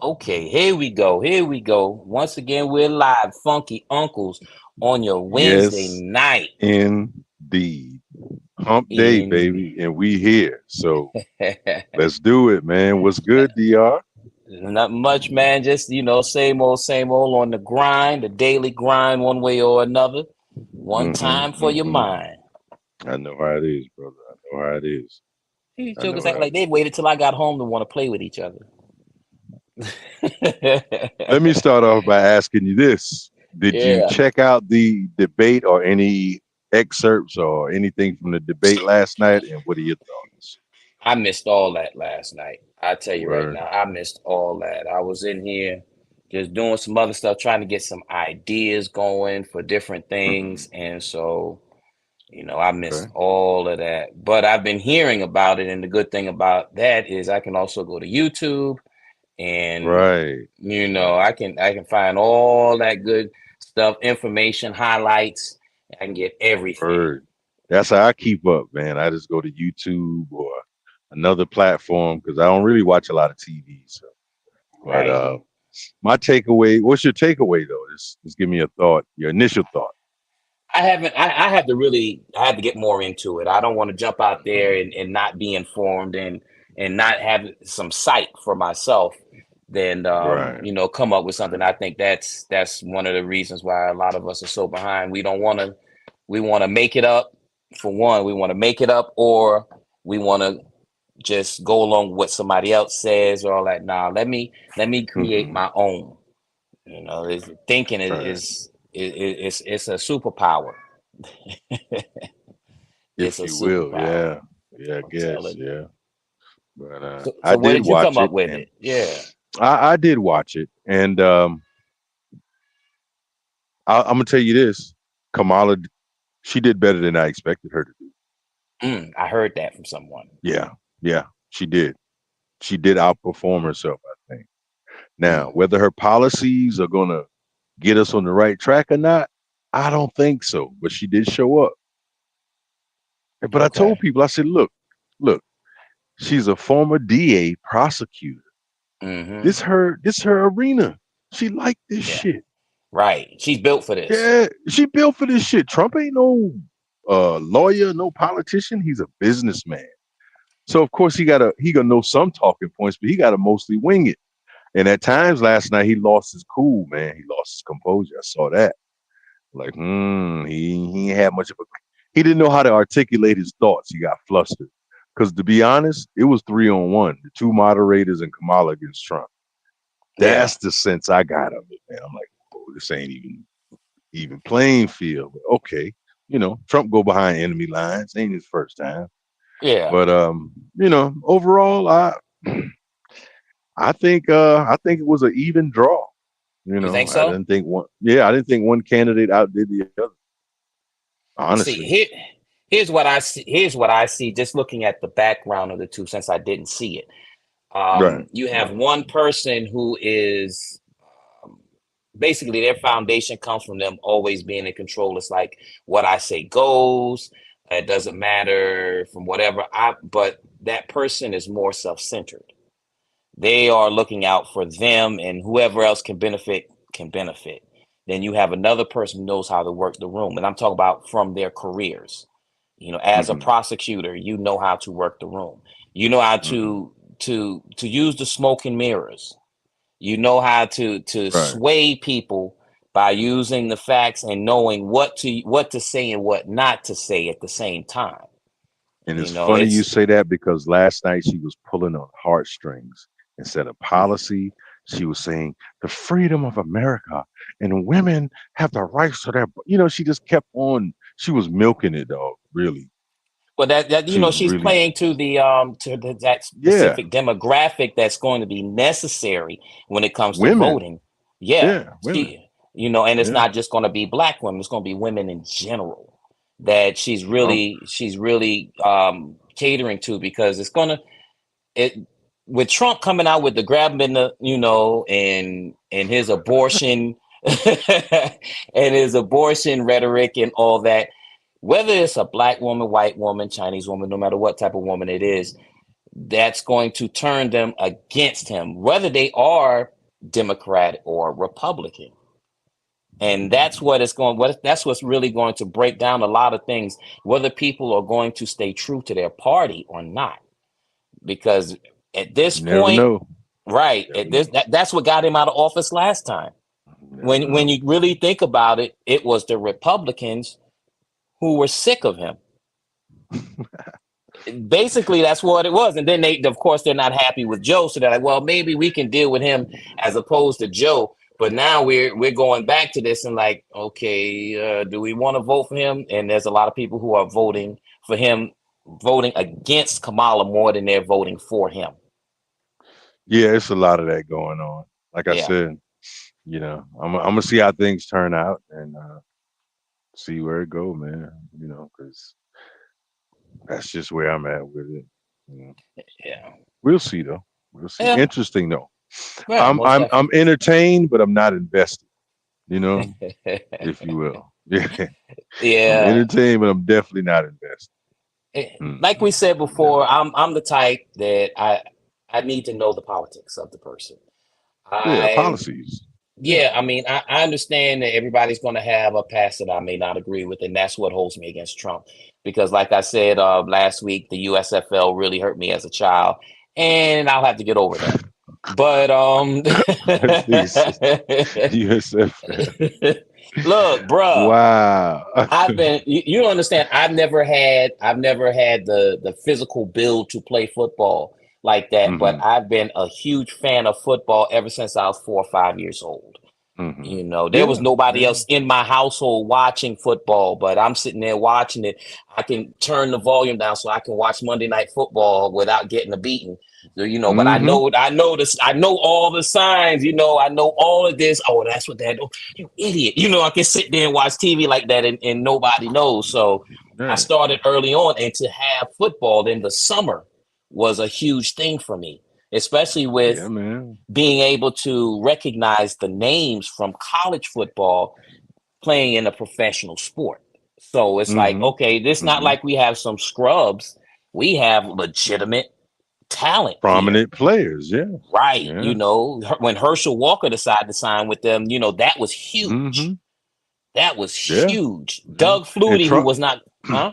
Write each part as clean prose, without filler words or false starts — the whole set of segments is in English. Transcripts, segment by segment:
Okay, here we go. Here we go. Once again, we're live, Funky Uncles, on your Wednesday Yes, night. indeed. Hump day, In baby, and we here. So let's do it, man. What's good, DR? not much, man. Just same old on the grind, the daily grind, one way or another. One time for your Mm-hmm. mind. I know how it is, brother. I know how it is. These I know jokers act how like it they is. waited till I got home to want to play with each other. Let me start off by asking you this. Did you Yeah. check out the debate or any excerpts or anything from the debate last night? And what are your thoughts? I missed all that last night. I tell you right Word. now, I missed all that. I was in here just doing some other stuff, trying to get some ideas going for different Hmm. things. And so, I missed Okay. all of that. But I've been hearing about it. And the good thing about that is I can also go to YouTube and Right. Right. I can find all that good stuff, information, highlights. I can get everything. Word. That's how I keep up, man. I just go to YouTube or another platform because I don't really watch a lot of TV. So, but Right. my takeaway. What's your takeaway though? Just give me a thought. Your initial thought. I haven't. I had to really. I had to get more into it. I don't want to jump out there Hmm. and not be informed and not have some sight for myself. Then Right. come up with something. Right. I think that's one of the reasons why a lot of us are so behind. We don't want to. We want to make it up. For one, we want to make it up, or we want to just go along with what somebody else says, or all that. Nah, let me create Hmm. my own. Thinking Right. it's a superpower. It's If a you will. superpower. Yeah. Yeah. I I'm guess. telling you. Yeah. But So I where did did you come watch up it, with and it? Yeah. I did watch it, and I'm gonna tell you this: Kamala, she did better than I expected her to do. I heard that from someone. Yeah. Yeah. She did. She did outperform herself, I think. Now, Mm, whether her policies are going to get us on the right track or not, I don't think so. But she did show up. But I told okay. people, I said, look, she's a former DA prosecutor. Hmm. This her arena. She liked this Yeah. shit. Right. She's built for this. Yeah, she built for this shit. Trump ain't no lawyer, no politician. He's a businessman. So of course he gotta know some talking points, but he gotta mostly wing it. And at times last night he lost his cool, man. He lost his composure. I saw that. Like, he ain't had much of a. He didn't know how to articulate his thoughts. He got flustered. Because to be honest, it was 3-on-1, the two moderators and Kamala against Trump. Yeah. That's the sense I got of it, man. I'm like, oh, this ain't even playing field. But okay, Trump go behind enemy lines. Ain't his first time. Yeah. But overall, I think it was an even draw. You think I so? didn't think one. Yeah, I didn't think one candidate outdid the other. See, Honestly, here's what I see. Here's what I see. Just looking at the background of the two, since I didn't see it. right. You have Right. one person who is um, basically their foundation comes from them always being in control. It's like what I say goes. It doesn't matter from whatever but that person is more self-centered. They are looking out for them, and whoever else can benefit. Then you have another person who knows how to work the room. And I'm talking about from their careers. As a Hmm. prosecutor, you know how to work the room. You know how Hmm. to use the smoke and mirrors. You know how to Right. sway people by using the facts and knowing what to say and what not to say at the same time. And it's funny you It's say that because last night she was pulling on heartstrings. Instead of policy, she was saying the freedom of America and women have the rights to their. She just kept on. She was milking it, dog. Really, well that she was she's really. playing that Yeah, specific demographic that's going to be necessary when it comes to women. voting. Yeah, Yeah, women. and it's Yeah. not just going to be black women; it's going to be women in general that Um. she's really catering to because it with Trump coming out with the grab him in the and his abortion and his abortion rhetoric and all that, whether it's a black woman, white woman, Chinese woman, no matter what type of woman it is, that's going to turn them against him, whether they are Democrat or Republican. And that's what it's going, that's what's really going to break down a lot of things, whether people are going to stay true to their party or not. Because at this You never point, know. right, Never at this know. that's what got him out of office last time. Never When know. you really think about it, it was the Republicans who were sick of him. Basically, that's what it was. And then they, of course, they're not happy with Joe, so they're like, well, maybe we can deal with him as opposed to Joe. But now we're going back to this and like, okay, do we want to vote for him? And there's a lot of people who are voting for him, voting against Kamala more than they're voting for him. Yeah, it's a lot of that going on. Like I Yeah. said, I'm gonna see how things turn out and see where it go, man. Because that's just where I'm at with it. You know. Yeah. We'll see though. We'll see. Yeah. Interesting though. Yeah, I'm most I'm definitely. I'm entertained, but I'm not invested. If you will. Yeah. I'm Yeah. entertained, but I'm definitely not invested. Like we said Yeah. before, I'm the type that I need to know the politics of the person. Yeah, I policies. Yeah. Yeah, I mean, I understand that everybody's going to have a past that I may not agree with, and that's what holds me against Trump. Because, like I said last week, the USFL really hurt me as a child, and I'll have to get over that. But USF. look, bruh, Wow. I've been you understand, I've never had the physical build to play football like that, but hmm I've been a huge fan of football ever since I was 4 or 5 years old. hmm There was Yeah. nobody Yeah. else in my household watching football, but I'm sitting there watching it. I can turn the volume down so I can watch Monday Night Football without getting a beating. So, but hmm I know this, I know all the signs, I know all of this. Oh, that's what that, oh, you idiot. I can sit there and watch TV like that and nobody knows. So I Right. started early on, and to have football in the summer was a huge thing for me, especially Yeah, with man. being able to recognize the names from college football playing in a professional sport. So it's like, hmm okay, this not hmm like we have some scrubs. We have legitimate talent here. Prominent players. Yeah. Right. Yeah. When Herschel Walker decided to sign with them, that was huge. hmm That was Yeah. huge. Yeah. Doug And Flutie, who Trump was not, huh?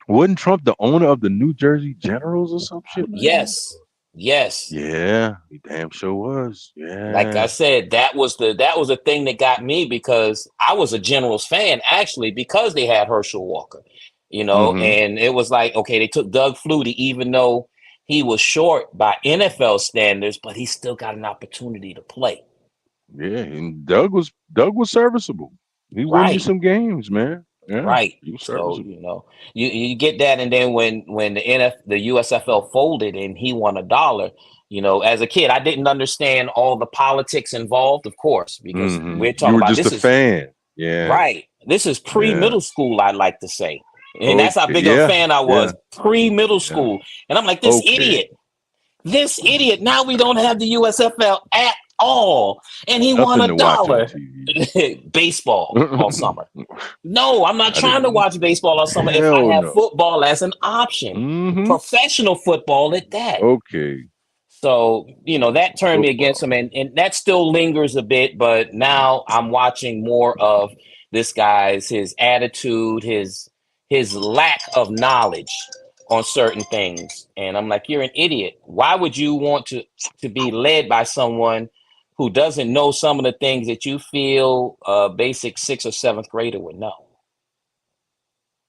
wasn't Trump the owner of the New Jersey Generals or some shit like that? Yes. Yes. Yeah, he damn sure was. Like I Yeah. said, that was the thing that got me, because I was a Generals fan actually, because they had Herschel Walker, hmm and it was like, okay, they took Doug Flutie, even though he was short by NFL standards, but he still got an opportunity to play. Yeah, and Doug was serviceable. He won you Right. some games, man. Yeah, Right. he was So, serviceable. you get that, and then when the USFL folded and he won $1, as a kid, I didn't understand all the politics involved, of course, because we're You talking were about, just this a is fan. Yeah, right. This is yeah. pre-middle school, I like to say. And that's how Okay. big of a Yeah, fan I yeah, was, pre-middle yeah. school. And I'm like, Okay. this idiot, now we don't have the USFL at all. And he won Nothing a to watch on dollar. TV. Baseball all I summer. No, I'm not trying to didn't. watch baseball all summer if I Hell have no. football as an option. hmm Professional football at that. Okay. So, that turned me against Football. him, and that still lingers a bit, but now I'm watching more of this guy's, his attitude, his lack of knowledge on certain things. And I'm like, you're an idiot. Why would you want to be led by someone who doesn't know some of the things that you feel a basic sixth or seventh grader would know?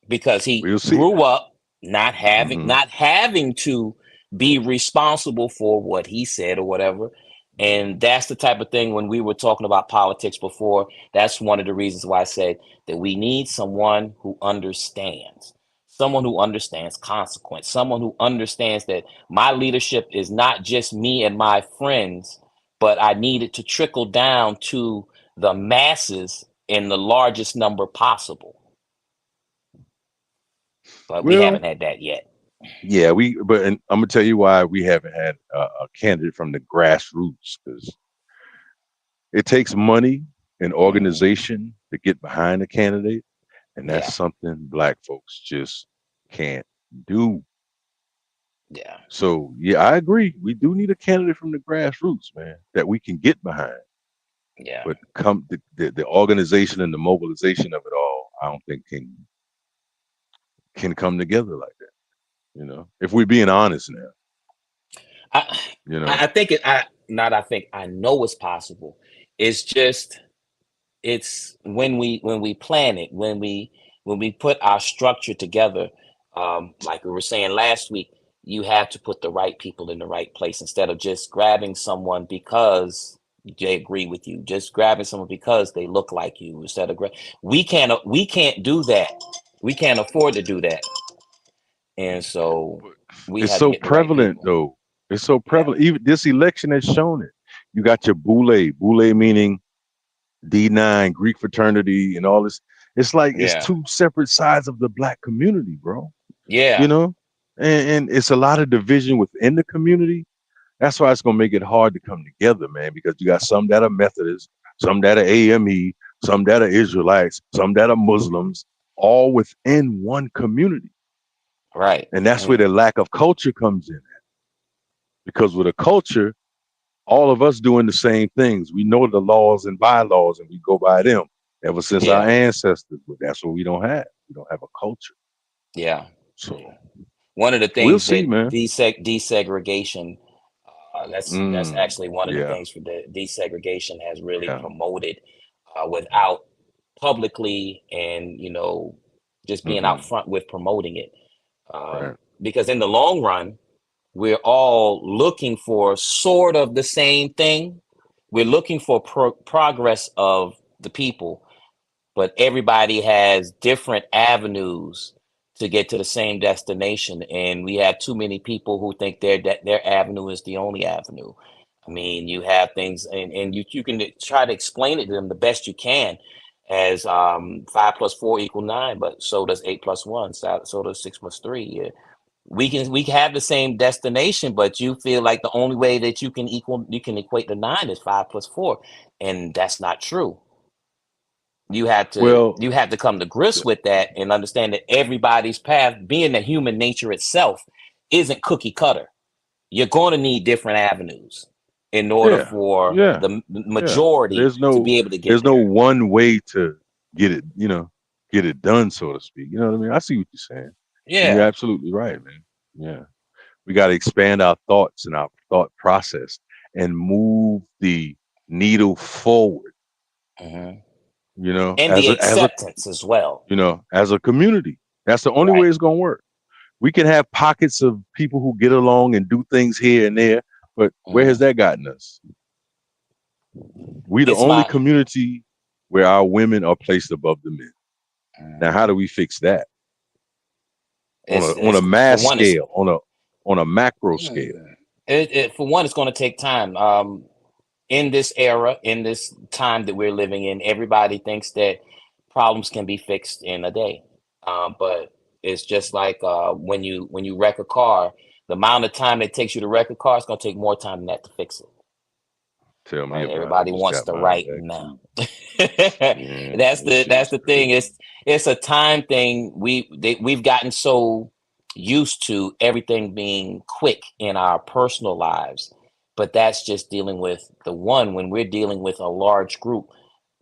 Because he We'll see. grew up not having hmm not having to be responsible for what he said or whatever. And that's the type of thing, when we were talking about politics before, that's one of the reasons why I said that we need someone who understands consequence, someone who understands that my leadership is not just me and my friends, but I need it to trickle down to the masses in the largest number possible. But we Well, haven't had that yet. yeah, and I'm gonna tell you why we haven't had a candidate from the grassroots, because it takes money and Hmm. organization to get behind a candidate, and Yeah. that's something black folks just can't do. Yeah, So yeah, I agree. We do need a candidate from the grassroots, man, that we can get behind. yeah, But come the organization and the mobilization of it all, I don't think can come together like that. If we're being honest now, I you I know. think it. I not. I think I know it's possible. It's just it's when we plan it, when we put our structure together, like we were saying last week, you have to put the right people in the right place instead of just grabbing someone because they agree with you, just grabbing someone because they look like you instead of we can't do that. We can't afford to do that, and so But we it's have to so get the right prevalent people. though. It's so Yeah, prevalent. Even this election has shown it. You got your boule meaning D9, Greek fraternity, and all this. It's like it's yeah, two separate sides of the black community, bro. You yeah, know, and it's a lot of division within the community. That's why it's gonna make it hard to come together, man. Because you got some that are Methodists, some that are AME, some that are Israelites, some that are Muslims, all within one community, right. and that's where And the lack of culture comes in. Because with a culture, all of us doing the same things. We know the laws and bylaws, and we go by them ever since our yeah, ancestors. But that's what we don't have. We don't have a culture. yeah, yeah. So One of the we'll things see, that man. desegregation, that's actually one of the Yeah, things for the desegregation has really yeah. promoted, without publicly and just being out Hmm. front with promoting it, Right. because in the long run we're all looking for sort of the same thing. We're looking for progress of the people, but everybody has different avenues to get to the same destination, and we have too many people who think their avenue is the only avenue. I mean, you have things, and you can try to explain it to them the best you can, as 5 plus 4 equal 9, but so does 8 plus 1, so does 6 plus 3. Yeah. We can have the same destination, but you feel like the only way that you can equate the 9 is 5 plus 4, and that's not true. Well, You have to come to grips th- with that and understand that everybody's path, being the human nature itself, isn't cookie cutter. You're going to need different avenues in order yeah, for yeah, the yeah. majority to be able to get There's no there. one way to get it. Get it done, so to speak. You know what I mean? I see what you're saying, and you're Yeah. absolutely right, man. Yeah. We got to expand our thoughts and our thought process and move the needle forward, Hmm. And as the a acceptance as well. as a community. That's the only way Right. it's going to work. We can have pockets of people who get along and do things here and there, but where has Hmm. that gotten us? We the It's only my community where our women are placed above the men. Now, how Mhm. do we fix that on a it's mass for one, it's scale, on a macro scale? mm, for one, it's going to take time. In this era, in this time that we're living in, everybody thinks that problems can be fixed in a day. But it's just like, when you wreck a car, the amount of time it takes you to wreck a car is going to take more time than that to fix it. Tell me Right? about it. I Everybody just wants got the mine right back now. too. Man, this shit That's is the thing. crazy. It's a time thing. We've gotten so used to everything being quick in our personal lives, but that's just dealing with the one. When we're dealing with a large group,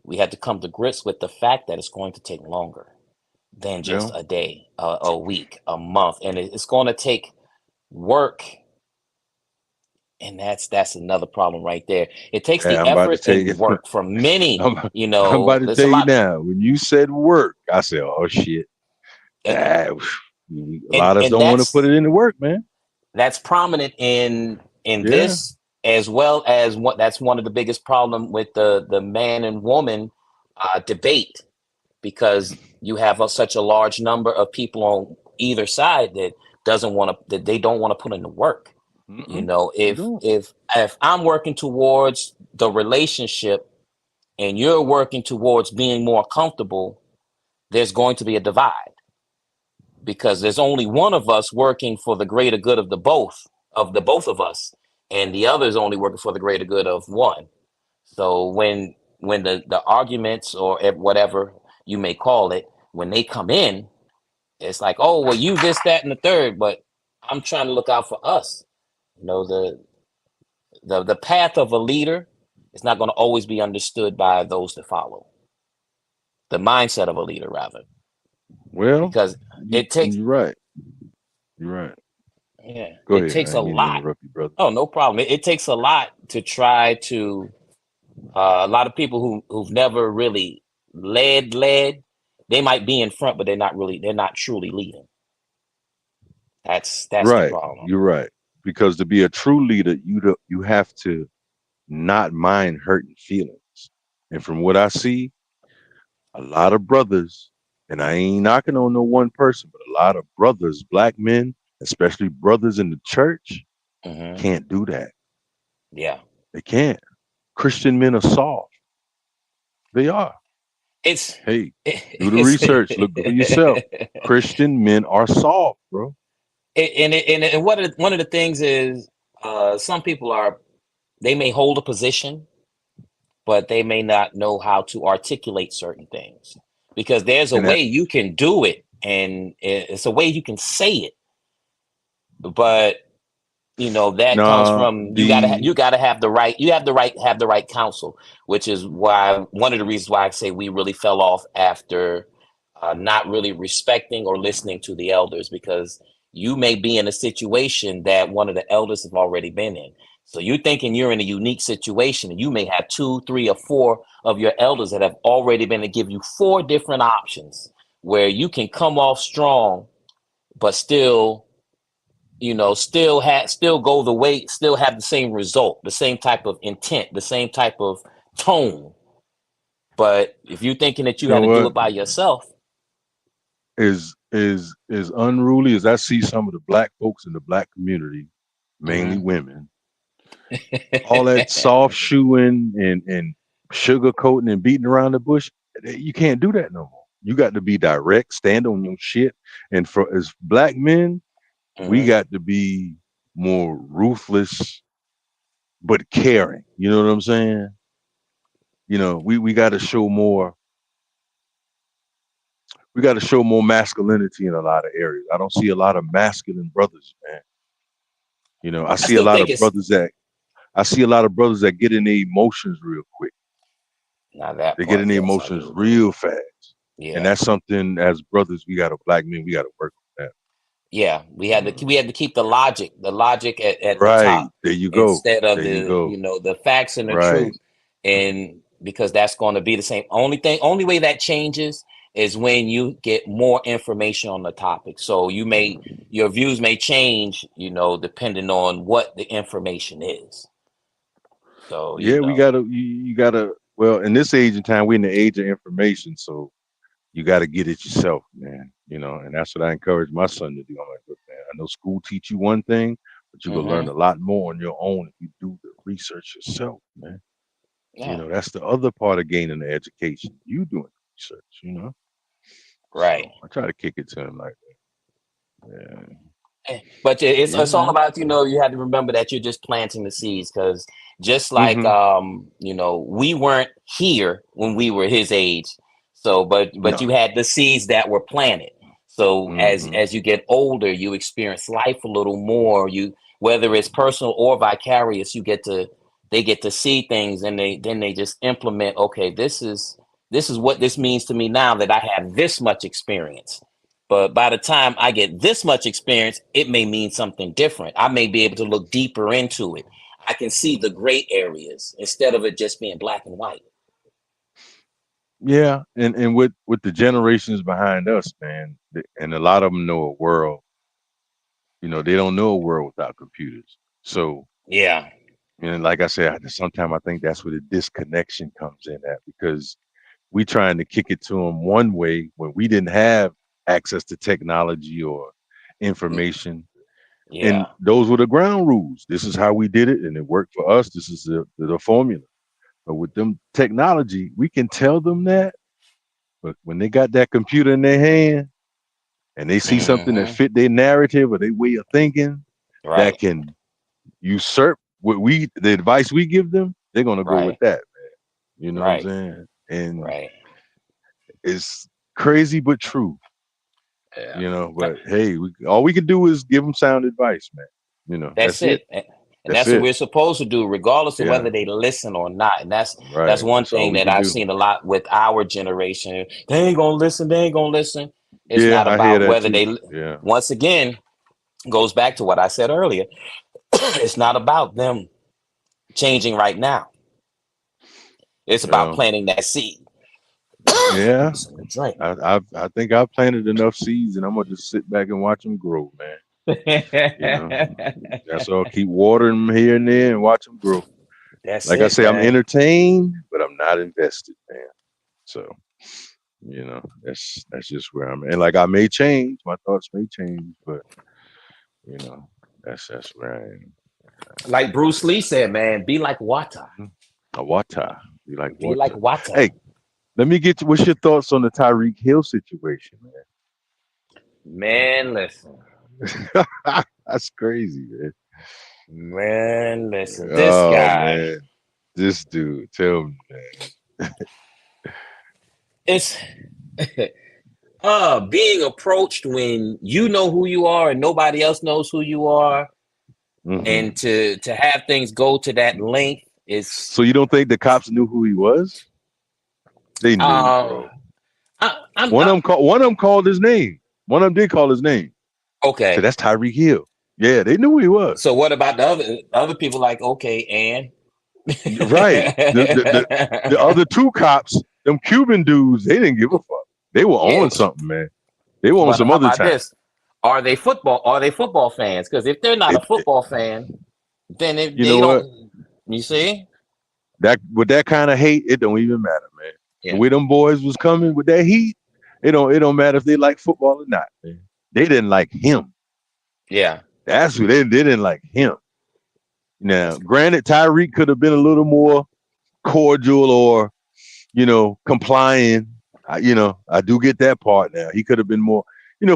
we have to come to grips with the fact that it's going to take longer than just Yeah. a day, a week, a month, and it's going to take work. And that's another problem right there. It takes Hey, the I'm about to effort tell you. and work from many. I'm, I'm about to There's tell a you lot, now. When you said work, I said, "Oh shit!" and Ah, a lot of us and don't want to put it into work, man. that's prominent in Yeah. this, as well as what that's one of the biggest problem with the man and woman debate, because you have such a large number of people on either side that doesn't want to that they don't want to put in the work. Mm-mm, we If don't. I'm working towards the relationship and you're working towards being more comfortable, there's going to be a divide, because there's only one of us working for the greater good of the both of us, and the other is only working for the greater good of one. So when the arguments, or whatever you may call it, when they come in, it's like, oh well, you this, that, and the third, but I'm trying to look out for us. You know, the path of a leader is not going to always be understood by those that follow. The mindset of a leader, rather, Well, because it takes, you're right. You're right. yeah, Go it ahead. I takes a didn't mean to lot. interrupt you, brother. Oh, no problem. It takes a lot to try to. A lot of people who've never really led, they might be in front, but they're not truly leading. That's the Right. problem. You're right. Because to be a true leader, you have to not mind hurting feelings. And from what I see, a lot of brothers, and I ain't knocking on no one person, but a lot of brothers, black men, especially brothers in the church, Hmm. can't do that. Yeah, They can't. Christian men are soft. They are. it's Hey, do the it's research. Look for yourself. Christian men are soft, bro. and one of the things is some people are they may hold a position, but they may not know how to articulate certain things because there's a And that way you can do it, and it's a way you can say it, but you know that comes nah from the you gotta have the right have the right counsel, which is why one of the reasons why I say we really fell off after not really respecting or listening to the elders, because you may be in a situation that one of the elders have already been in. So you're thinking you're in a unique situation, and you may have two, three, or four of your elders that have already been to give you four different options where you can come off strong, but still, you know, still go the way, still have the same result, the same type of intent, the same type of tone. But if you're thinking that you you had know to do what it by yourself, is unruly as I see some of the black folks in the black community, mainly mhm. women, all that soft shoeing and sugarcoating and beating around the bush, you can't do that no more. You got to be direct, stand on your shit. And for as black men, we Mhm. got to be more ruthless but caring. You know what I'm saying? You know, we got to show more. We got to show more masculinity in a lot of areas. I don't see a lot of masculine brothers, man. You know, I still think it's I see a lot of brothers that get in their emotions real quick. not that They get in part. their Yes, I emotions do agree. real fast. And Yeah, that's something as brothers, black men, we got to work on that. yeah. We had to keep the logic at the Right. top There you go. instead of There you the, go. you know, the facts and the Right. truth, and because that's going to be the same. Only way that changes is when you get more information on the topic. So your views may change, you know, depending on what the information is. So you Yeah, we know, gotta you gotta well, in this age and time, we're in the age of information, so you gotta get it yourself, man. You know, and that's what I encourage my son to do. I'm like, look, man, I know school teach you one thing, but you can learn hmm, a lot more on your own if you do the research yourself, man. You yeah, know, that's the other part of gaining the education. You doing the research, you know. right. So I try to kick it to him like that. But Yeah, it's all man. about, you know, you have to remember that you're just planting the seeds, because just like Mm-hmm. you know, we weren't here when we were his age. So but No. you had the seeds that were planted. So Mm-hmm. as you get older, you experience life a little more. You, whether it's personal or vicarious, you get to they get to see things, and they just implement, okay, this is what this means to me now that I have this much experience. But by the time I get this much experience, it may mean something different. I may be able to look deeper into it. I can see the gray areas instead of it just being black and white. Yeah, and with the generations behind us, man, and a lot of them know a world. You know, they don't know a world without computers. So, Yeah. and like I said, sometimes I think that's where the disconnection comes in at because we trying to kick it to them one way when we didn't have access to technology or information. And Yeah. those were the ground rules. This is how we did it, and it worked for us. This is the formula. But with them technology, we can tell them that. But when they got that computer in their hand and they see something that Hmm. fit their narrative or their way of thinking that Right. can usurp the advice we give them, they're gonna go with Right. that. You know what I'm Right. saying? And Right. it's crazy but true. Yeah. You know, but hey, all we can do is give them sound advice, man. You know, That's that's it. it. And That's that's what it. we're supposed to do, regardless of Yeah, whether they listen or not. And that's right. one That's all thing we that can I've do. seen a lot with our generation. They ain't gonna listen, they ain't gonna listen. It's Yeah, not I hear about that whether too. they Yeah. once again goes back to what I said earlier. It's not about them changing right now. It's about Well, planting that seed. yeah. Some drink. I think I've planted enough seeds, and I'm gonna just sit back and watch them grow, man. You know, that's all. Keep watering them here and there and watch them grow. That's Like I it, say, I'm man. entertained, but I'm not invested, man. So, you know, that's just where I'm at. And like I may change, my thoughts may change, but you know, that's where I am. Like Bruce Lee said, man, be like water. Mhm. A water. You like Be like water. water. Hey, let me get you. What's your thoughts on the Tyreek Hill situation, Man, listen. man? That's crazy, man. Man, listen. This Oh guy, man, this dude. Tell me, it's being approached when you know who you are and nobody else knows who you are, man. and to have things go to that length is So you don't think the cops knew who he was? They knew, uh bro. I'm One of them called. One of them called his name. One of them did call his name. So okay. that's Tyreek Hill. Yeah, they knew who he was. So what about the other people like okay, and Right. The other two cops, them Cuban dudes, they didn't give a fuck. They were yeah, on something, man. They were on but some how other about time. this? Are they football fans? Because if they're not a It, football fan, then if you know they what? don't, you see? That with that kind of hate, it don't even matter, man. The Yeah. way them boys was coming with that heat, it don't matter if they like football or not, man. They didn't like him. Yeah. That's who they didn't like him. Now, That's granted, Tyreek could have been a little more cordial or, complying. I do get that part now. He could have been more,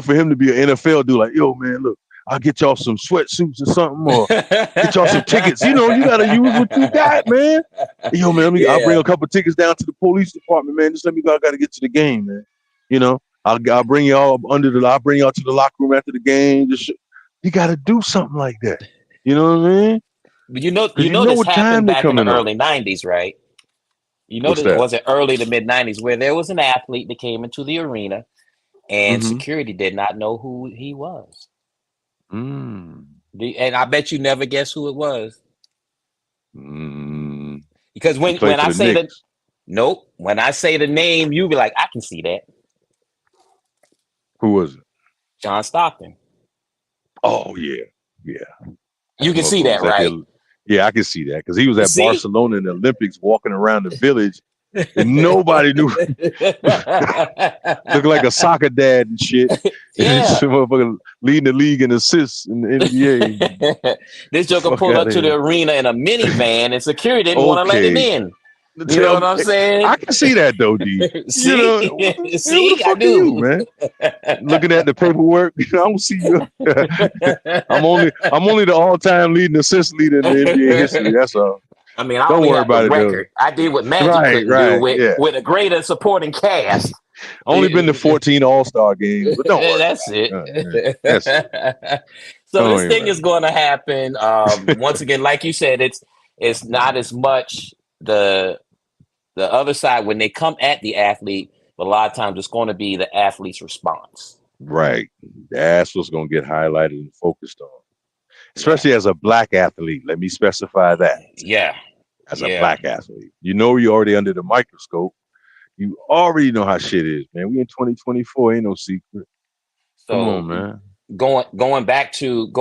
for him to be an NFL dude, like, yo, man, look, I'll get y'all some sweatsuits or something, or get y'all some tickets. You got to use what you got, man. Yo, man, I'll bring yeah. a couple tickets down to the police department, man. Just let me go. I got to get to the game, man. I'll bring y'all I'll bring y'all to the locker room after the game. You got to do something like that. You know what I mean? But you know, Because you you know know this what happened time they're back in the coming on. early '90s, right? You know What's that that? was it early to mid '90s where there was an athlete that came into the arena and Mm-hmm. security did not know who he was. Mm. And I bet you never guess who it was Mm. because He when played for I the say that, Knicks. nope, when I say the name, you be like, I can see that, Who was it? John Stockton. Oh yeah, yeah. You That can see motherfucker that, was at right? the. Yeah, I can see that because he was at See? Barcelona in the Olympics, walking around the village, and nobody knew. Looking like a soccer dad and shit. And this Yeah. motherfucker leading the league in assists in the NBA. This The joker fuck pulled out up of to the here. arena in a minivan and security didn't want to let him Okay, in. You know tell what me, I'm saying? I can see that though, D. See? Who the See? I fuck are you, do. man? Looking at the paperwork, I don't see you. I'm only the all-time leading assist leader in the NBA history. That's all. I mean, I Don't only worry have the about it though. record. I did what Magic Right, couldn't do right, with yeah. with a greater supporting cast. Only been to 14 All-Star games, but don't worry That's about it. it. Yeah, that's it. So Don't this worry thing about is going to happen. Once again, like you said, it's not as much the other side when they come at the athlete. But a lot of times, it's going to be the athlete's response. Right. That's what's gonna get highlighted and focused on. Yeah, Especially as a black athlete. Let me specify that. yeah, As a yeah. black athlete. You're already under the microscope. You already know how shit is, man. We in 2024, ain't no secret. Come on, So man. going back to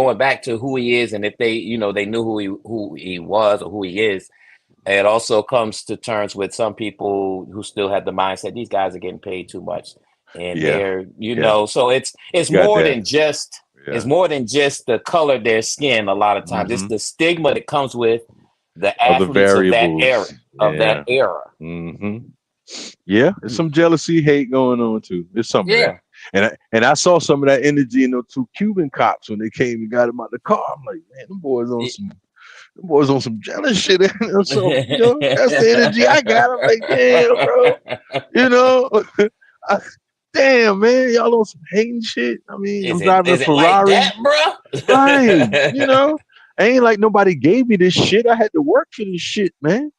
who he is, and if they knew who he was or who he is. It also comes to terms with some people who still have the mindset these guys are getting paid too much, and Yeah, they're yeah. so it's Got more that. than just Yeah. the color of their skin. A lot of times, it's Mm-hmm. the stigma that comes with the Other athletes of that era. variables. Of that Yeah. era, Mm-hmm. Yeah, there's some jealousy, hate going on too. There's some of that. yeah. And I saw some of that energy in those two Cuban cops when they came and got him out the car. I'm like, man, them boys on some jealous shit. So, that's the energy I got. I'm like, damn, bro. You know, I, damn, man, y'all on some hating shit. I mean, I'm driving a Is it like Ferrari. that, bro? Right. You know, ain't like nobody gave me this shit. I had to work for this shit, man.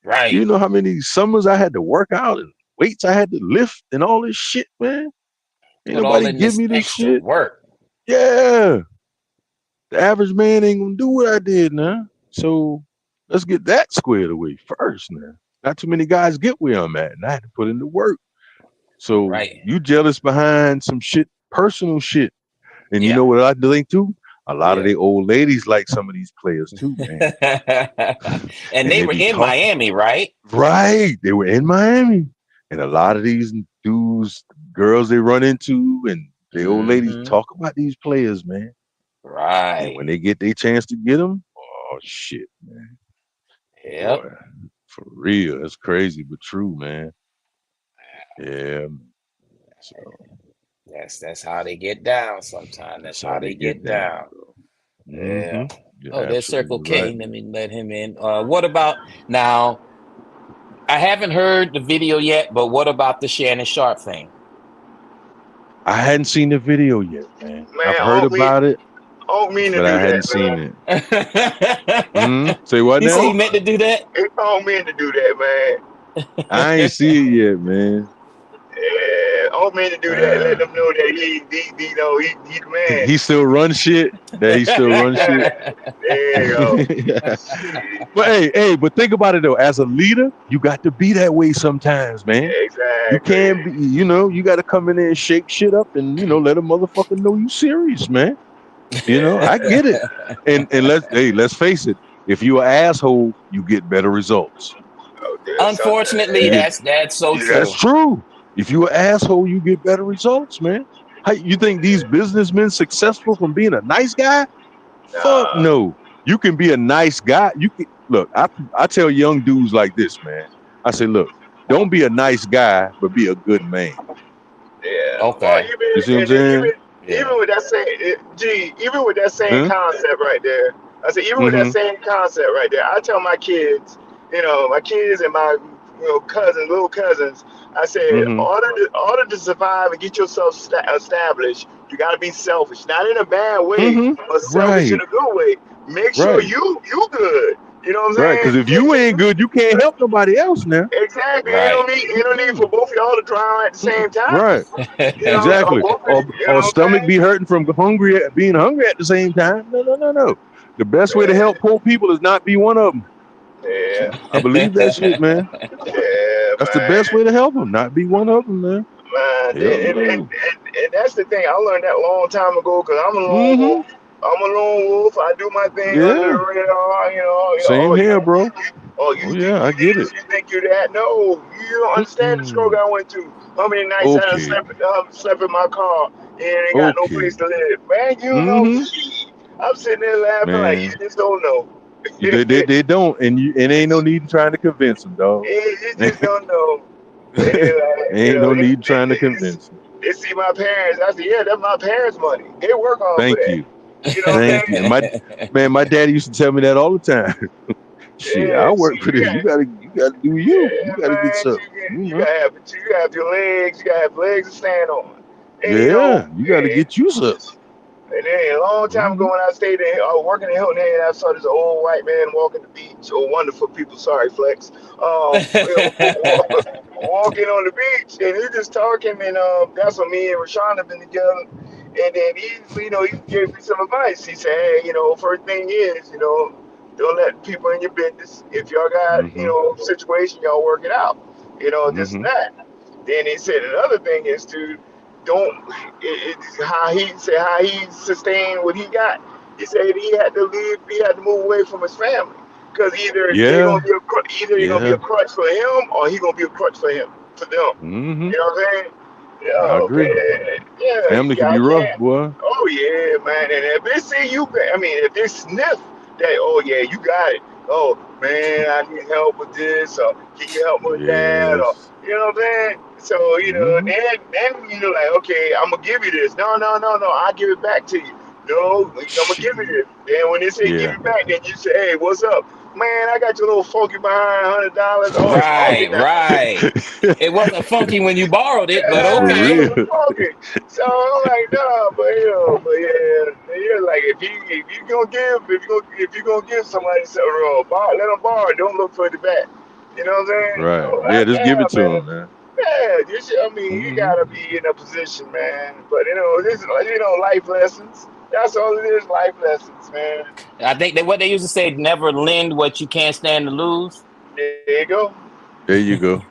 You Right. know how many summers I had to work out and weights I had to lift and all this shit, man. Ain't Put all nobody in give this me this extra shit. work. Yeah. The average man ain't gonna do what I did now. So let's get that squared away first now. Not too many guys get where I'm at, and I had to put in the work. So Right. you jealous behind some shit, personal shit. And you Yeah. know what I think too? A lot of Yeah. the old ladies like some of these players too, man. And And they they were be in talking. Miami, right? Right. They were in Miami. And a lot of these dudes, girls they run into, and the old ladies Hmm. talk about these players, man. And Right. when they get their chance to get them, oh shit, man. Yep. Boy, for real. That's crazy, but true, man. Yeah. So That's how they get down sometimes. That's that's how how they they get get down, down. bro. Yeah. You're Oh, there's Circle absolutely right. K. Let me let him in. What about now? I haven't heard the video yet, but what about the Shannon Sharp thing? I hadn't seen the video yet, man. Man, I've heard about it, I don't mean to but do I hadn't that, seen man. it. Say what You say now? he meant to do that? I don't mean to do that, I ain't see it yet, man. man. I don't mean to do that. Let Uh, them know that he you know, he the man. he still run shit. That he still run shit. There you go. Shit. But but think about it though. As a leader, you got to be that way sometimes, man. You can't Exactly. be, you got to come in there and shake shit up and let a motherfucker know you serious, man. Yeah. I get it. And let's face it. If you an asshole, you get better results. Oh, there's something. Unfortunately, You get that's so that's true. true. If you an asshole, you get better results, man. How you think these businessmen successful from being a nice guy? Fuck Nah. no. You can be a nice guy. You can look. I tell young dudes like this, man. I say, look, don't be a nice guy, but be a good man. Yeah. Well, Okay. You see what I'm and saying? Yeah. even with that same, even with that same Huh? concept right there, I said, even with that Mm-hmm. same concept right there, I tell my kids, my kids and my, cousins, little cousins, I said, Mm-hmm. order to survive and get yourself established, you got to be selfish, not in a bad way, Mm-hmm. but selfish in Right. a good way. Make sure Right. you good. You know what I'm Right. Because saying? if Make you sure ain't you good, you can't help nobody else now. exactly. Right. Ain't no need for both of y'all to drown at the Mm-mm. same time. Right. Or Exactly. both, you Or know what stomach I'm be saying? hurting from being hungry at the same time. No, no, no, no. The best way to Yeah, help poor people is not be one of them. yeah, I believe that shit, man. yeah, That's the best man, way to help them, not be one of them, man. man. Hell no. And that's the thing. I learned that a long time ago because I'm a lone Mm-hmm. wolf. I'm a lone wolf. I do my thing under Yeah. the radar. Same here, bro. You Oh think yeah, I you get it. this, you think you that? No, you don't understand the struggle Mm-mm. I went to. How many nights I done Okay. slept in my car and ain't got no place Okay. to live? Man, you know, Mm-hmm. I'm sitting there laughing like you Man. just don't know. They don't, and ain't no need trying to convince them, dog. You just don't know. And like, Ain't no need trying to convince them. they see my parents. I said, yeah, that's my parents' money. They work hard for Thank that. you. You know what I'm Thank you. And saying? my daddy used to tell me that all the time. Shit, I Yeah. See, work for this. You gotta do you. You yeah, gotta get man. some, You gotta have your legs. You gotta have legs to stand on. And Yeah, you gotta get you some. and then a long time Mm-hmm. ago when I stayed in, I was working in Hilton Head, I saw this old white man walking the beach. Oh, wonderful people. Sorry, Flex. Walking on the beach, and he just talking, and that's when me and Rashawn have been together. And then he gave me some advice. He said, hey, first thing is, don't let people in your business. If y'all got, Mm-hmm. situation, y'all work it out. This and Mm-hmm. that. Then he said another thing is to don't how he sustained what he got. He said he had to leave, he had to move away from his family because Yeah. either you're gonna be a Yeah. crutch for him or he gonna be a crutch for them. Mm-hmm. You know what I'm saying? I Yeah, agree. man. Yeah, Family can yeah, be I rough, can. boy. Oh yeah, man. And if they see you, I mean, if they sniff that, oh yeah, you got it. Oh man, I need help with this, or can you help me with that, or Yes. you know what I'm saying? So Mm-hmm. then like, okay, I'm gonna give you this. No, no, no, no. I'll give it back to you. No, I'm gonna give you Shit. this. Then when they say give Yeah. it back, then you say, hey, what's up? Man, I got your little funky behind $100. Oh, it's funky Right, now. right. It wasn't funky when you borrowed it, but Yeah, For okay. it real. was funky. So I'm like, no, but yeah, like if you gonna give somebody something wrong, let them borrow. Don't look for the back. You know what I'm saying? Right. So Yeah, just give yeah, it to man. him, man. Yeah, I mean, you Hmm. gotta be in a position, man. But this is life lessons. That's all it is, life lessons, man. I think that what they used to say, never lend what you can't stand to lose. There you go. There you go.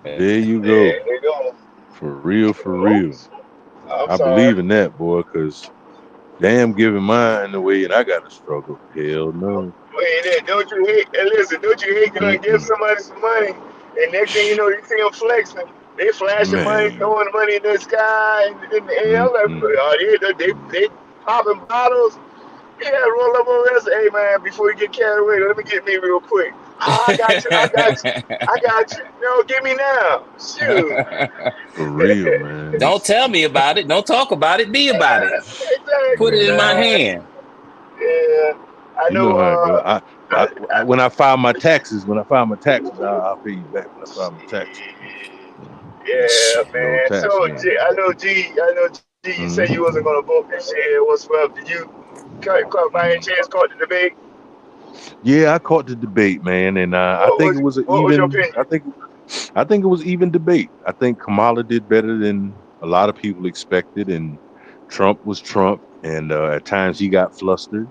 There you go. There you go. For real, for real. Oops. I'm I believe sorry. in that, boy, because damn giving mine away and I gotta struggle. Hell no. Wait, don't you hate? And listen, don't you hate gonna give Mm-mm. somebody some money, and next thing you know, you see them flexing. They flashing money, Man. throwing money in the sky and in the air. Like, Mm-mm. they popping bottles. Yeah, roll up on us. Hey man, before you get carried away, let me get me real quick. Oh, I got you. I got you. I got you. No, give me now. Shoot. For real, man. Don't tell me about it. Don't talk about it. Be about it. Put Exactly, it in my Man. man. hand. Yeah, I You know know. how it go. I, When I file my taxes, I'll pay you back when I file my taxes. Yeah, No man. tax So man. I know G. You said you wasn't Hmm. gonna vote this year. What's up? Did you by any chance caught the debate? Yeah, I caught the debate, man, and I What think was it was an what was your even. opinion? I think it was even debate. I think Kamala did better than a lot of people expected, and Trump was Trump, and at times he got flustered.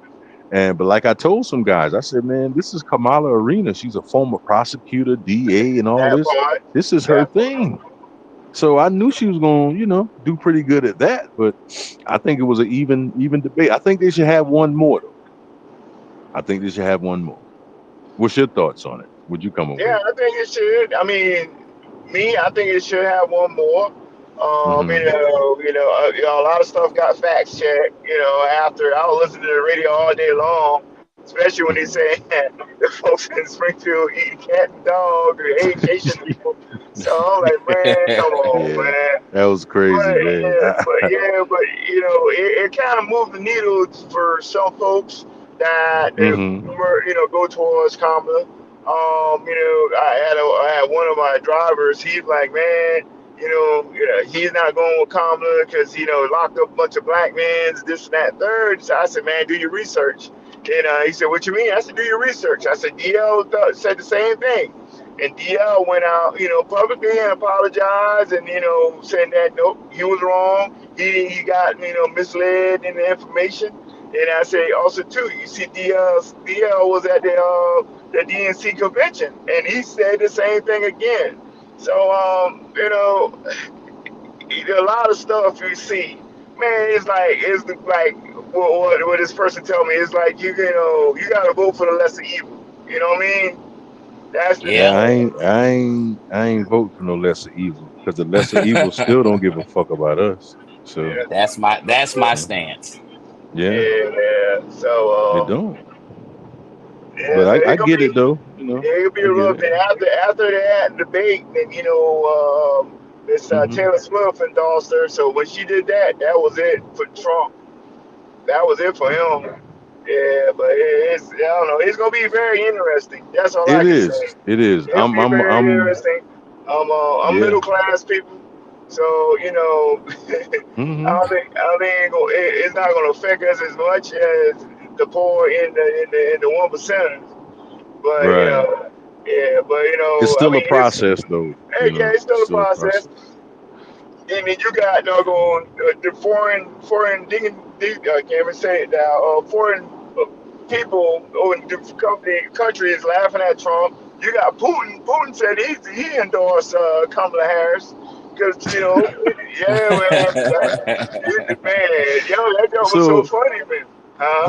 And but like I told some guys, I said, man, this is Kamala Arena. She's a former prosecutor, DA, and all That this. part. This is her That part. thing. So I knew she was going, do pretty good at that. But I think it was an even debate. I think they should have one more though. I think they should have one more. What's your thoughts on it? Would you come up Yeah, with? I think it should. I mean, I think it should have one more. Mm-hmm. A lot of stuff got fact checked. After I was listening to the radio all day long, especially when they Hmm. say the folks in Springfield eating cat and dog or Asian people. So I'm like, man, come on, Yeah, man. that was crazy, man. It kind of moved the needle for some folks that Hmm. were, go towards Kamala. I had one of my drivers. He's like, man, he's not going with Kamala because locked up a bunch of black men, this and that, third. So I said, man, do your research. And he said, what you mean? I said, do your research. I said, DL said the same thing. And DL went out, publicly and apologized and, saying that, nope, he was wrong. He got, misled in the information. And I say also, too, you see DL was at the DNC convention, and he said the same thing again. So, a lot of stuff you see, man, it's like what this person tell me. It's like you gotta vote for the lesser evil. You know what I mean? That's the Yeah, Yeah, thing. I ain't voting for no lesser evil because the lesser evil still don't give a fuck about us. So Yeah, that's my yeah, stance. yeah, yeah. they So, don't. yeah, But so I get it though. it'll be I a get rough it. thing. After that debate, then this Hmm. Taylor Swift endorsed her. So when she did that, that was it for Trump. That was it for him. Yeah, but I don't know. It's gonna be very interesting. That's all I It can is. say. It is. It'll be very I'm. interesting. I'm Yeah. middle class people, so Hmm. I don't think it's not gonna affect us as much as the poor in the 1%ers. But Right. yeah, but It's I still a mean, process though. yeah, it's still a Still a process. process. And then you got doggone the foreign I can't even say it now. Foreign people in different countries laughing at Trump. You got Putin. Putin said he endorsed Kamala Harris because yeah, man, that joke was so So funny, man. Huh?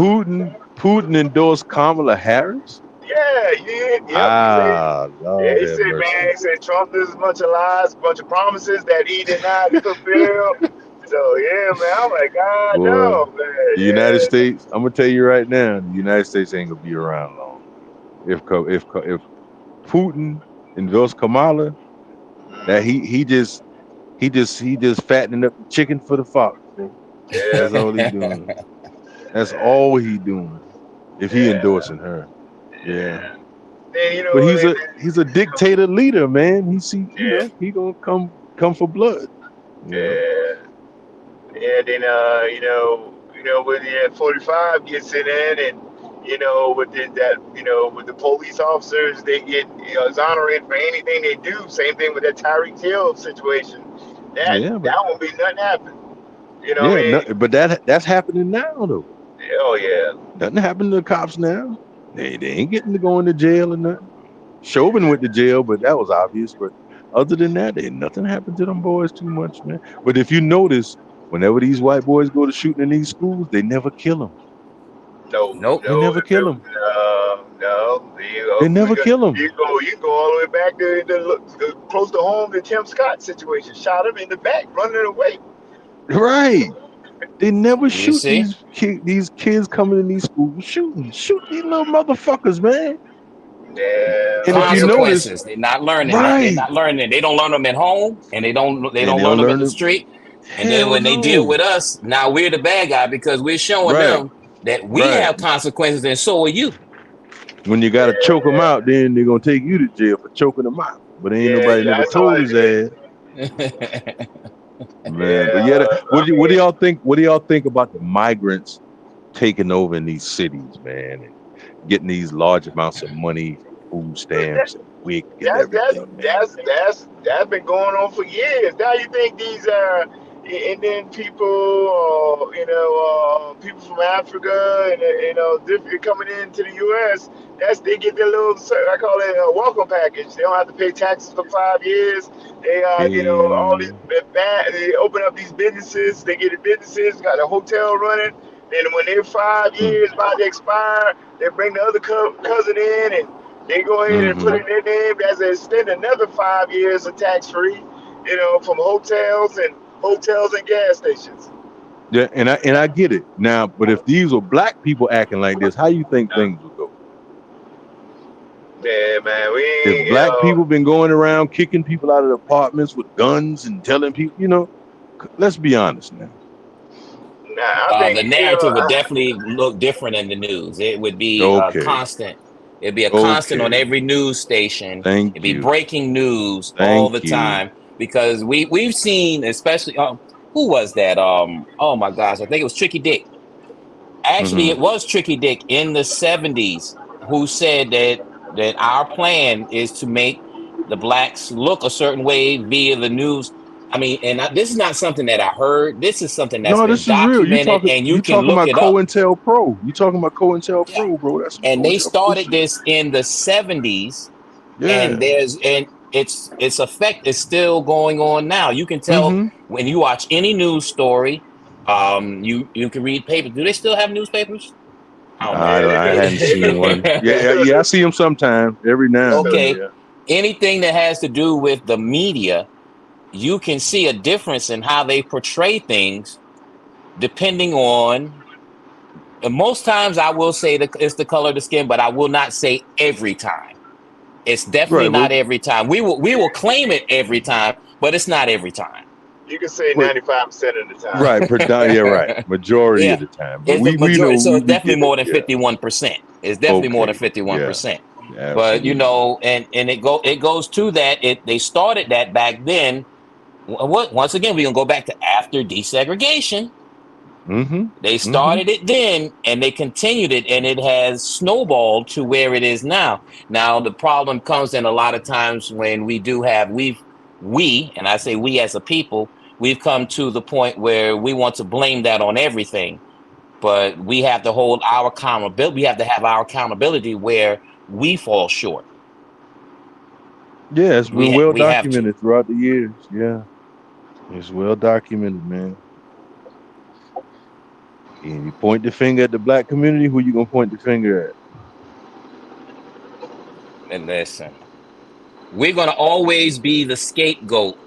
Putin endorsed Kamala Harris. Yeah, yep. Ah, Lord He have said, mercy. man, he said Trump does a bunch of lies, a bunch of promises that he did not fulfill. So yeah, man, I'm like, God Boy, no, man, the United yeah. States. I'm gonna tell you right now, the United States ain't gonna be around long. If Putin endorsed Kamala, that he just fattening up the chicken for the fox, bro. Yeah, That's all he doing. That's all he doing. If he yeah, endorsing her. Yeah. Then you But know, he's a dictator leader, man. yeah, He gonna come for blood. You know. yeah, yeah. Then when the 45 gets it in, and with with the police officers, they get exonerated for anything they do. Same thing with that Tyreek Hill situation. That Yeah, but that won't be nothing happen. You know what yeah, I no, mean? but that's happening now though. Oh yeah. Nothing happened to the cops now. They ain't getting to go into jail or nothing. Chauvin went to jail, but that was obvious. But other than that, nothing happened to them boys too much, man. But if you notice, whenever these white boys go to shooting in these schools, they never kill them. No, Nope. They no, never kill them. no. They never kill them. You go all the way back to close to home, the Tim Scott situation. Shot him in the back, running away. Right. They never You shoot see? these kids coming in these schools shooting. Shoot these little motherfuckers, man. Yeah, And if you notice, Consequences. They're not learning it. They're right. not learning it. They don't learn them at home, and they don't And they learn don't them in learn the it. street. And then Hell when they deal no. with us, now we're the bad guy because we're showing Right. them that we Right. have consequences, and so are you. When you gotta choke them out, then they're gonna take you to jail for choking them out. But ain't nobody yeah. never That's all told it his is. ass, man. But yeah, Yeah, what I do mean, y'all think? What do y'all think about the migrants taking over in these cities, man, and getting these large amounts of money from food stamps and WIC and everything, man? that's been going on for years. Now you think these Indian people, people from Africa, and different coming into the U.S. They get their little, I call it a welcome package. They don't have to pay taxes for 5 years. They all these Hey, they open up these businesses. They get the businesses, got a hotel running. Then when their five mm, years about to expire, they bring the other cousin in, and they go ahead and put mm-hmm. in their name as they extend another 5 years of tax free, from hotels and gas stations. Yeah, and I get it now. But if these were black people acting like this, how you think things would go? Yeah, man, we If ain't, black people been going around kicking people out of the apartments with guns and telling people, let's be honest now. nah, I think, The narrative would definitely look different in the news. It would be Okay, constant. It'd be a constant on okay. every news station. It'd Thank be you, breaking news all the thank you. time because we've seen, especially who was that? Oh my gosh, I think it was Tricky Dick. Actually, Hmm. it was Tricky Dick in the 70s who said that our plan is to make the blacks look a certain way via the news. I mean, this is not something that I heard. This is something that's No, been this is real. documented, and you You can talking look about it up. COINTELPRO? You talking about Yeah. COINTELPRO, bro? That's some And they COINTELPRO started shit. this in the 70s, and Yeah. its effect is still going on now. You can tell Mm-hmm. when you watch any news story. You can read papers. Do they still have newspapers? I don't know. yeah, I hadn't seen one. Yeah. I see them sometime, every now and then. Okay, Yeah. anything that has to do with the media, you can see a difference in how they portray things depending on. And most times, I will say that it's the color of the skin, but I will not say every time. It's definitely Right. not every time. We will claim it every time, but it's not every time. you can say But 95% of the time. right. Yeah. Right. Majority of Yeah, the time. But it's the we know majority. So it's we definitely get it. more than Yeah. 51%. It's definitely more than Okay. Yeah. 51%. But Absolutely. and it goes to that. They started that back then. Once again, we're gonna go back to after desegregation. Mm-hmm. They Mm-hmm. started it then, and they continued it, and it has snowballed to where it is now. Now the problem comes in a lot of times when we, and I say we as a people, we've come to the point where we want to blame that on everything, but we have to hold our accountability. We have to have our accountability where we fall short. Yeah, it's been well We have to. documented throughout the years. Yeah. It's well documented, man. And you point the finger at the black community, who you gonna point the finger at? And listen, we're going to always be the scapegoat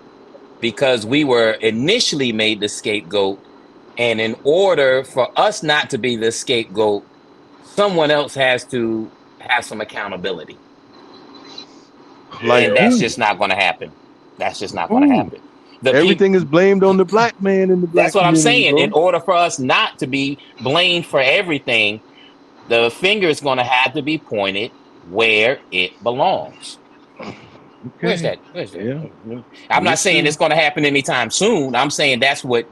because we were initially made the scapegoat. And in order for us not to be the scapegoat, someone else has to have some accountability. Like And Yeah, that's who? just not going to happen. That's just not going to Who? happen. The people. Everything is blamed on the black man in the That's black what I'm community, saying. In bro. order for us not to be blamed for everything, the finger is going to have to be pointed where it belongs. Where's Okay. that? Where's that? Yeah. I'm We'll not saying see. it's going to happen anytime soon. I'm saying that's what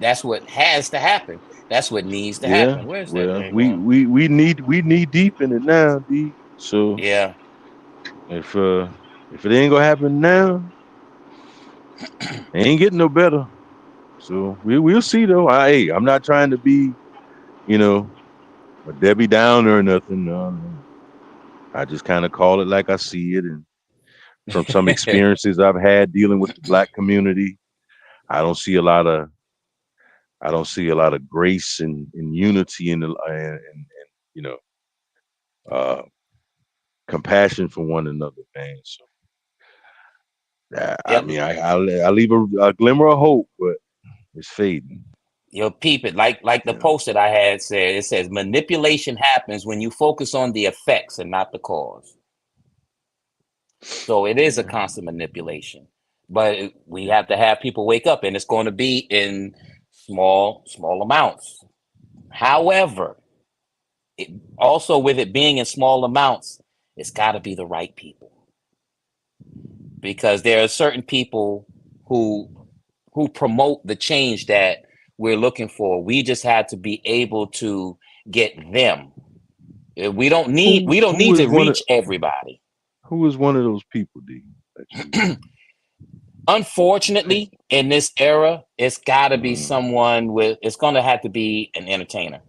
has to happen. That's what needs to Yeah. happen. Where's that Well, thing we going? we we need we need deep in it now, D. So Yeah. if it ain't gonna happen now, it ain't getting no better. So we'll see though. I'm not trying to be, you know, a Debbie Downer or nothing. No. I just kind of call it like I see it, and from some experiences I've had dealing with the black community, I don't see a lot of I don't see a lot of grace and unity and you know uh compassion for one another, man. So I Yep. mean I leave a glimmer of hope, but it's fading. You'll peep it. Like the You know. post that I had said, it says manipulation happens when you focus on the effects and not the cause. So it is a Yeah. constant manipulation. But we have to have people wake up, and it's going to be in small amounts. However, also with it being in small amounts, it's got to be the right people, because there are certain people who promote the change that we're looking for. We just have to be able to get them. We don't need Who to is one of reach everybody. who is one of those people, D? That you, Unfortunately, in this era, it's got to be mm, someone with. It's going to have to be an entertainer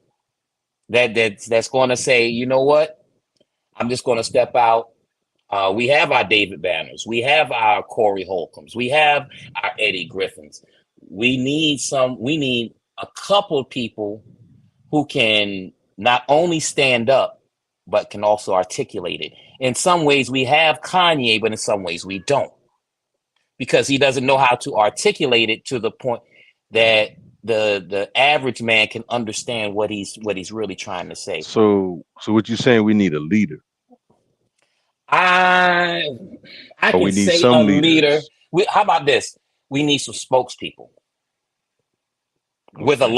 that's going to say, you know what, I'm just going to step out. We have our David Banners, we have our Corey Holcombs, we have our Eddie Griffins. We need some. We need a couple people who can not only stand up but can also articulate it. In some ways, we have Kanye, but in some ways, we don't, because he doesn't know how to articulate it to the point that the average man can understand what he's really trying to say. so what you saying? We need a leader, I I or can we need say a some leader. leaders? How about this? We need some spokespeople with Okay.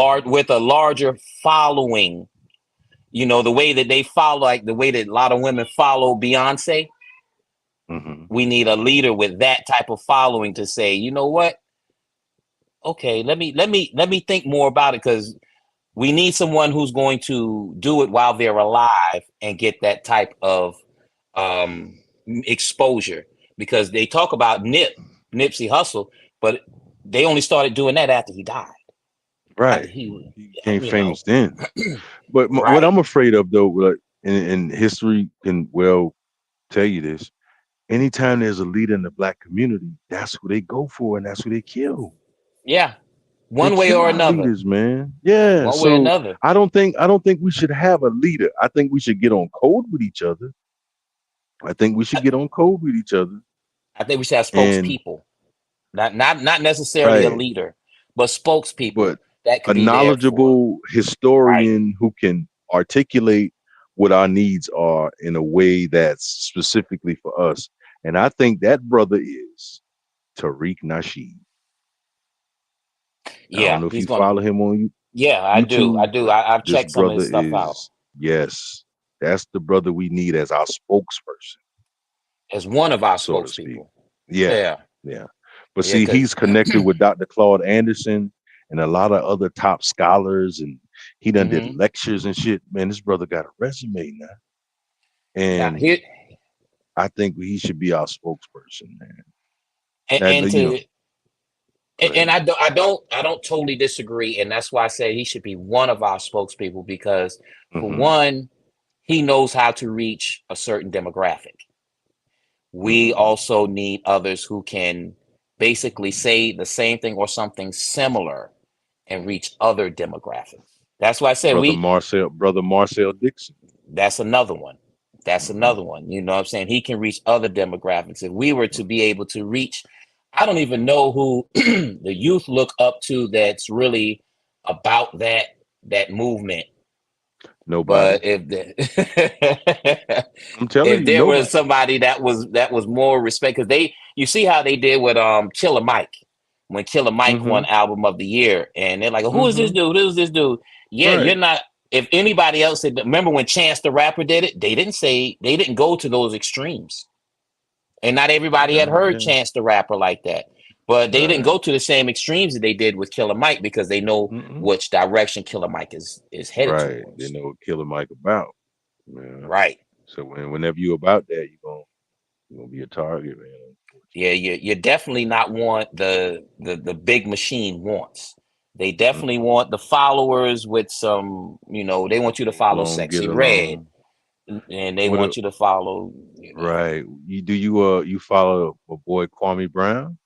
a larger following. You know, the way that they follow, like the way that a lot of women follow Beyonce. Hmm. We need a leader with that type of following to say, you know what? Okay, let me think more about it, because we need someone who's going to do it while they're alive and get that type of um, exposure. Because they talk about Nipsey Hussle, but they only started doing that after he died. After Right. he, He became you know, famous then. But what right? I'm afraid of though, like, and history can well tell you this. Anytime there's a leader in the black community, that's who they go for and that's who they kill. Yeah, They one way kill or our another, leaders, man. Yeah. one way or So another. I don't think we should have a leader. I think we should get on code with each other. I think we should get on code with each other. I think we should have And spokespeople, not necessarily a right, leader, but spokespeople but that could a be there for. knowledgeable Right. historian who can articulate what our needs are in a way that's specifically for us. And I think that brother is Tariq Nasheed. I don't Yeah, know if he's you gonna. follow him on Yeah, I do. I YouTube, do. but I've this checked some of his brother stuff out. is, yes, that's the brother we need as our spokesperson, As one of our so to speak. spokespeople. Yeah, Yeah, yeah. But yeah, see, because he's connected with Dr. Claude Anderson and a lot of other top scholars, and he done did hmm lectures and shit. Man, this brother got a resume now. now And here I think he should be our spokesperson, man. and You know, to go and ahead. I don't totally disagree, and that's why I said he should be one of our spokespeople, because for Hmm. one, he knows how to reach a certain demographic. We Hmm. also need others who can basically say the same thing or something similar and reach other demographics. That's why I said Brother Marcel Dixon. that's another one. That's Hmm. another one. You know what I'm saying? He can reach other demographics. If we were to be able to reach, I don't even know who the youth look up to that's really about that movement. Nobody. But the, I'm telling if you, there was nobody. somebody that was more respect, because you see how they did with Killer Mike, when Killer Mike Hmm. won Album of the Year, and they're like, who is this Hmm. dude? Who's this dude? Yeah, you're Right. not. if anybody else had, remember when Chance the Rapper did it, they didn't go to those extremes. And not everybody had heard Yeah. Chance the Rapper like that. But they didn't Right. go to the same extremes that they did with Killer Mike because they know Mm-mm. which direction Killer Mike is headed Right. towards. They know what Killer Mike about. Yeah. Right. So whenever you about that, you're gonna be a target, man. Yeah, you definitely not want the big machine wants. They definitely want the followers with some, they want you to follow Along, Sexy get Red, along. and they What want a- you to follow, Right. You follow a boy Kwame Brown?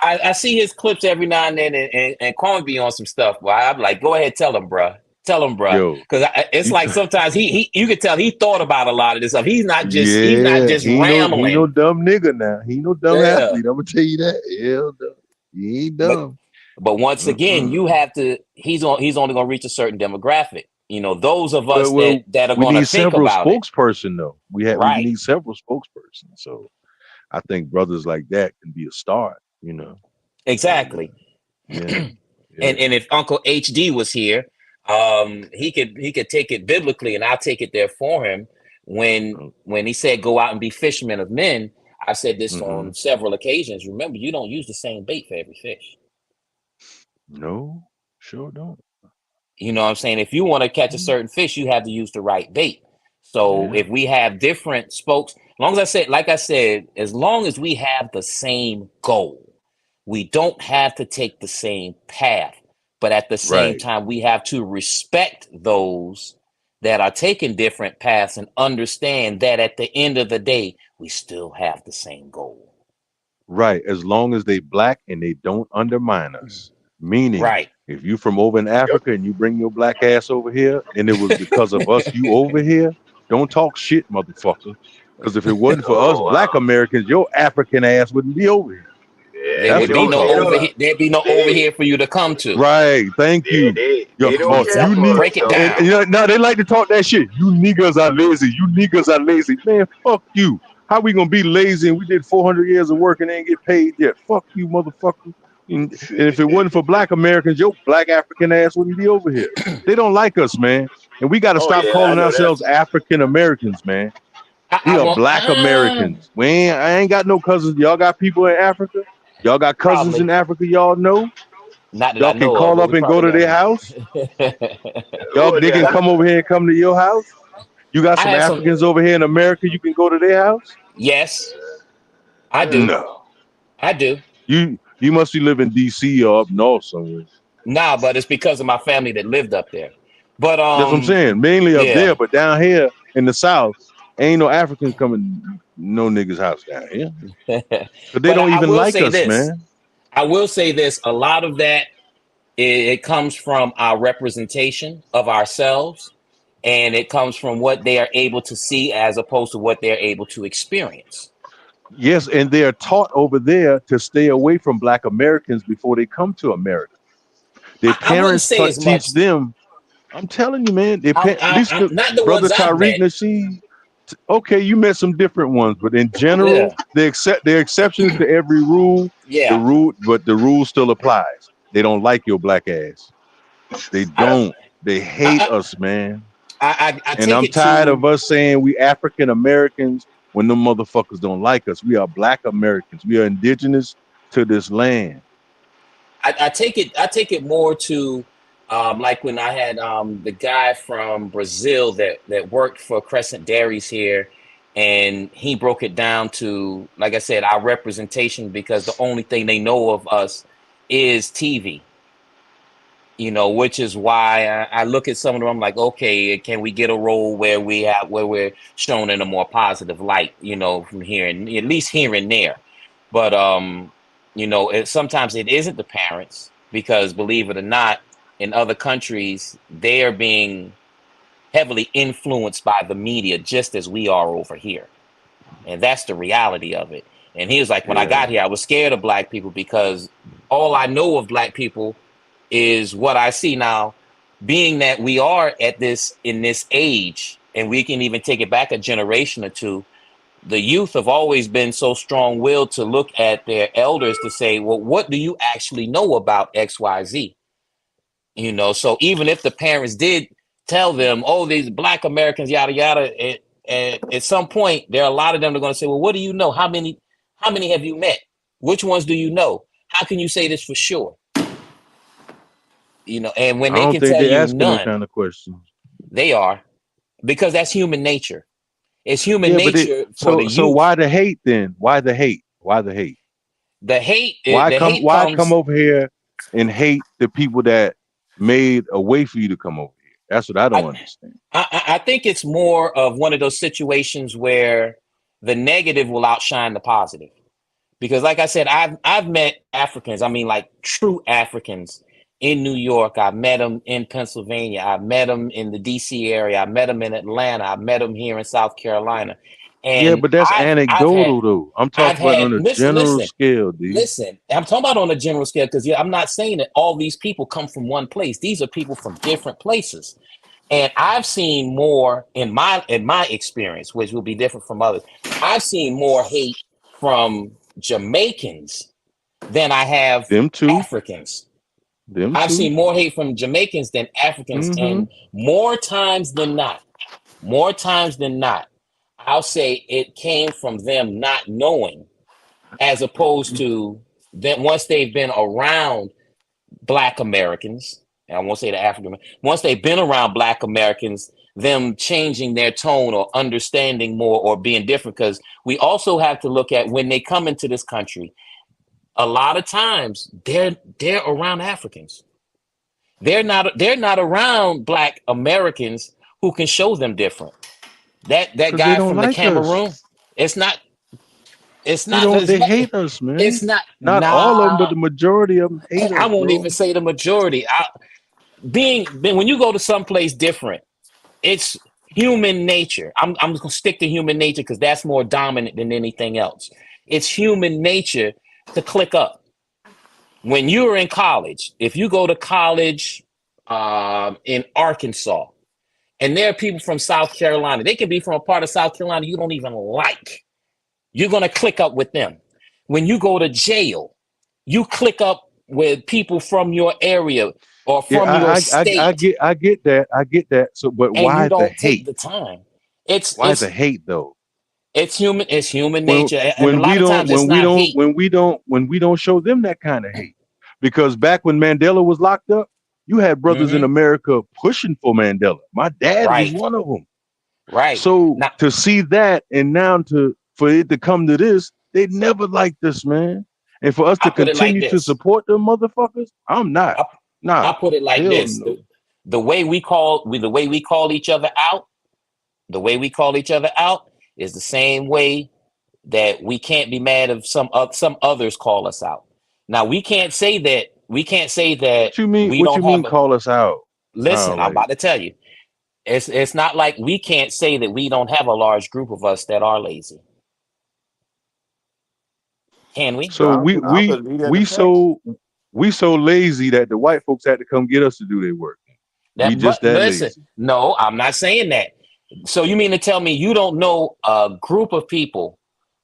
I see his clips every now and then, and Kwame be on some stuff. But I'm like, go ahead, tell him, bruh. Tell him, bruh. Yo, Because it's he like t- sometimes you can tell he thought about a lot of this stuff. He's not just yeah, he ain't rambling. no dumb nigga now. He ain't no dumb Yeah. athlete. I'm gonna tell you that. Yeah, he ain't dumb. But once again, you have to. He's only going to reach a certain demographic. Those of us Well, that are we going to need think several about it. spokesperson though. We Right. need several spokespersons. So I think brothers like that can be a start. Exactly. Yeah. And if Uncle HD was here, he could take it biblically, and I'll take it there for him. When he said, "Go out and be fishermen of men," I've said this on several occasions. Remember, you don't use the same bait for every fish. No, sure don't. You know what I'm saying? If you want to catch a certain fish, you have to use the right bait. So if we have different spokes, like I said, as long as we have the same goal, we don't have to take the same path. But at the same time, we have to respect those that are taking different paths and understand that at the end of the day, we still have the same goal. Right. As long as they black and they don't undermine us. Meaning, Right. if you from over in Africa and you bring your black ass over here and it was because of us you over here, don't talk shit, motherfucker. Because if it wasn't for us black Americans, your African ass wouldn't be over here. Yeah, There'd be no over here for you to come to. Right. Thank you. They don't care you for need, us, break it though. down. no, they like to talk that shit. You niggas are lazy. You niggas are lazy. Man, fuck you. How we gonna be lazy and we did 400 years of work and ain't get paid yet? Fuck you, motherfucker. And if it wasn't for black Americans, your black African ass wouldn't be over here. They don't like us, man. And we got to stop I calling know ourselves African Americans, man. We are black Americans. I ain't got no cousins. Y'all got people in Africa? Y'all got cousins Probably. in Africa y'all know? Not that Y'all I can know call of, but up we and go to probably their got house? Oh, They can come over here and come to your house? You got I some had some- Africans over here in America, you can go to their house? Yes, I do. No. I do. You must be living DC or up north somewhere. Nah, but it's because of my family that lived up there. But That's what I'm saying. Mainly up there, but down here in the South, ain't no Africans coming no niggas' house down here. Because they don't even like us, man. I will say this: a lot of that it comes from our representation of ourselves, and it comes from what they are able to see as opposed to what they're able to experience. Yes, and they are taught over there to stay away from black Americans before they come to America. Their parents teach them. I'm telling you, man. Their at least not the brother ones I've Tariq met. Nasheed. Okay, you met some different ones, but in general, there are exceptions to every rule. Yeah. But the rule still applies. They don't like your black ass. They don't. They hate us, man. And I'm tired of us saying we African Americans when them motherfuckers don't like us. We are black Americans. We are indigenous to this land. I take it more to like when I had the guy from Brazil that worked for Crescent Dairies here, and he broke it down to, like I said, our representation, because the only thing they know of us is TV. Which is why I look at some of them. I'm like, okay, can we get a role where we're shown in a more positive light? From here and at least here and there. But sometimes it isn't the parents, because believe it or not, in other countries they are being heavily influenced by the media just as we are over here, and that's the reality of it. And he was like, when I got here, I was scared of black people because all I know of black people is what I see now. Being that we are in this age, and we can even take it back a generation or two, the youth have always been so strong-willed to look at their elders to say, well, what do you actually know about XYZ? You know, so even if the parents did tell them, oh, these Black Americans, yada yada, and at some point there are a lot of them that are going to say, well, what do you know? How many have you met? Which ones do you know? How can you say this for sure? You know, and when I they don't can think tell they're you asking them none, kind of questions. they are, because that's human nature. It's human Yeah, but nature for the so youth. why the hate then? Why the hate? Why the hate? The hate, Why the hate why come comes. over here and hate the people that made a way for you to come over here? That's what I don't I, understand. I think it's more of one of those situations where the negative will outshine the positive. Because, like I said, I've met Africans. I mean, like true Africans in New York. I've met them in Pennsylvania. I've met them in the D.C. area. I met them in Atlanta. I met them here in South Carolina. Yeah, And but that's anecdotal though. I'm I've talking about had on a listen, general listen, scale, D. listen. I'm talking about on a general scale because yeah, I'm not saying that all these people come from one place. These are people from different places. And I've seen more in my experience, which will be different from others. I've seen more hate from Jamaicans than I have Them too. Africans. Them I've too. seen more hate from Jamaicans than Africans, Mm-hmm. and more times than not, I'll say it came from them not knowing, as opposed to that once they've been around Black Americans, and I won't say the African, once they've been around Black Americans, them changing their tone or understanding more or being different. Because we also have to look at when they come into this country, a lot of times they're around Africans. They're not around Black Americans who can show them different. That Because they guy don't from the like us. Cameroon, it's not it's They not don't. it's They not hate us, man. it's not Not all of them, but nah. the majority of them hate I us, won't even bro. say the majority. When you go to someplace different, it's human nature. I'm just gonna stick to human nature because that's more dominant than anything else. It's human nature to click up. When you're in college, if you go to college in Arkansas, and there are people from South Carolina, they can be from a part of South Carolina you don't even like. You're gonna click up with them. When you go to jail, you click up with people from your area or Yeah, from your state, I get that. I get that. So, but and you why the don't take hate? the time. It's Why the it's hate though? it's human When nature, and a lot of times it's not hate. when we don't show them that kind of hate, because back when Mandela was locked up, you had brothers in Hmm. America pushing for Mandela. My dad was Right, one of them. right. So Now to see that, and now to for it to come to this, they never liked this, man. And for us I to put it like continue to this. support them motherfuckers, I'm not. I, I Nah, put it like hell this. no. The way we call each other out, the way we call each other out is the same way that we can't be mad if some others call us out. Now we can't say that What you mean? we What you don't mean? have a Call us out? listen, I'm Like, about to tell you. It's not like we can't say that we don't have a large group of us that are lazy. Can we? so I believe that in we the text. so lazy that the white folks had to come get us to do their work. We That just but that listen, lazy. no, I'm not saying that. So you mean to tell me you don't know a group of people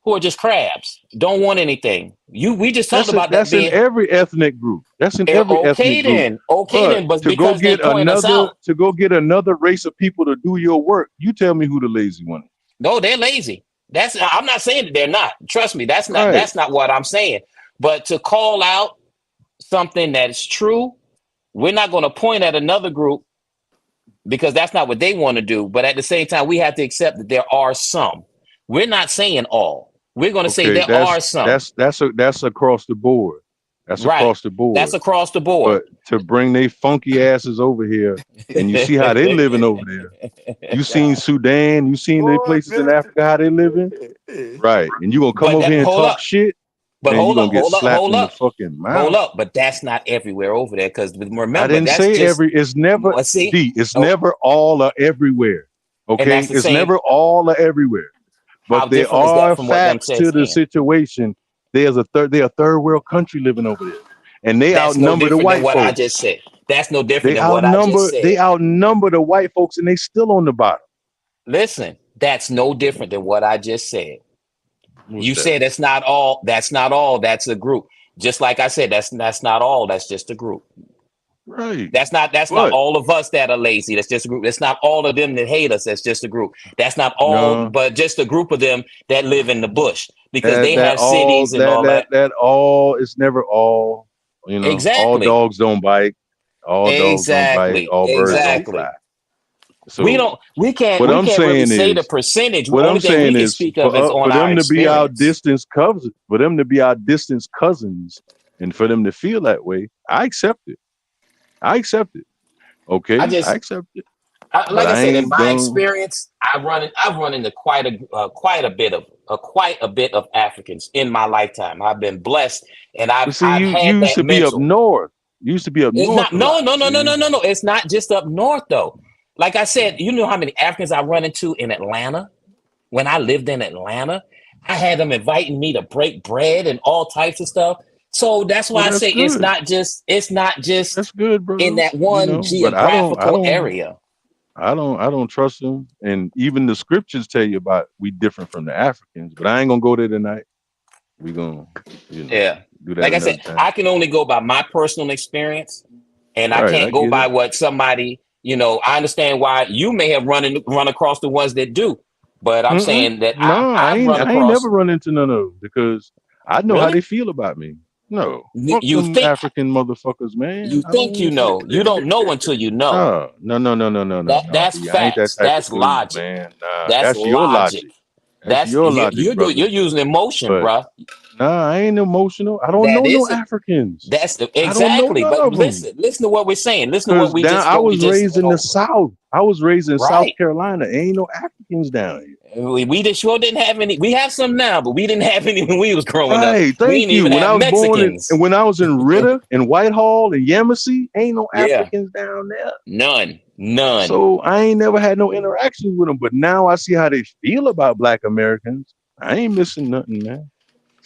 who are just crabs, don't want anything? We just talked about that That's in being every ethnic group. That's in every okay ethnic group. then. Okay But then, but because they point us out, to go get another race of people to do your work, you tell me who the lazy one is. no, they're lazy. I'm not saying that they're not. Trust me, that's not Right. that's not what I'm saying. But to call out something that's true, we're not going to point at another group because that's not what they want to do. But at the same time, we have to accept that there are some. We're not saying all. We're going to say Okay, there are some. that's across the board. That's Right. across the That's board. across the board. But to bring they funky asses over here, and you see how they living over there. You seen Sudan, you seen the Boy, places in Africa how they living, right? And you gonna come But over here and hold talk up. shit, But man, you hold gonna up, get hold up, slapped hold in the up, fucking hold mouth. up. But that's not everywhere over there because I remember, didn't that's say just it's never see. D, it's Oh, never all or everywhere. and Okay, that's the it's same. never all or everywhere. How But there different is that are from what them facts says to the saying? situation. They're a third world country living over there. And they That's no outnumber the different than white what I folks. just said. That's no different than what I just They said. outnumber the white folks and they still on the bottom. Listen, that's no different than what I just said. What's You that? said it's not all. That's not all. That's a group. Just like I said, that's not all. That's just a group. Right. That's not But all of us that are lazy. That's just a group. That's not all of them that hate us. That's just a group. That's not all, no, but just a group of them that live in the bush because that they that have all cities and all that. that all it's never all. All Exactly. dogs don't bite. All dogs don't bite. Exactly. All birds don't Exactly. fly. So We what I'm can't really saying say the is, percentage. The what I'm only thing we saying can is speak of is for on our them to be our experience. distance cousins, for them to be our distance cousins, and for them to feel that way, I accept it. I accept it. I Okay, I just accept it. But like I I said, in ain't my going. experience, I've run into quite a bit of Africans in my lifetime. I've been blessed, and But see, I've you had used that to be up mental. north. You used to be up It's north not a lot. See, no. It's not just up north though. Like I said, you know how many Africans I run into in Atlanta when I lived in Atlanta. I had them inviting me to break bread and all types of stuff. So that's well, why I that's say good. it's not just That's good, in bro. that one But geographical area. I don't trust them. And even the scriptures tell you about we different from the Africans. But I ain't gonna go there tonight. We gonna, Yeah. do that Like I another said, time. I can only go by my personal experience and I Right, I can't go get by it. what somebody, I understand why you may have run across the ones that do, but I'm Mm-mm. saying that No, I've run I ain't never across. run into none of them because I know how Really? they feel about me. No, fuck You them think African motherfuckers, man. I you don't. know. You don't know until you know. No, no, no, no, no, no, no, no. That's B. I ain't that facts. type of That's dude, logic. man. Nah, That's that's your logic. logic. That's your logic, brother. You're using emotion, But bruh. nah, I ain't emotional. I don't That know no is Africans. that's I don't know exactly. none But of them. listen to what we're saying. Listen to Cause down, I what we was just raised went in the over. South. I was raised in South Right. Carolina. Ain't no Africans down here. We just sure didn't have any. We have some now, but we didn't have any when we was growing up. Right. We Thank didn't you. even When have I was born in, Mexicans. and when I was in Ritter and Whitehall and Yamasee, ain't no Yeah, Africans down there. none. So I ain't never had no interactions with them. But now I see how they feel about Black Americans. I ain't missing nothing, man.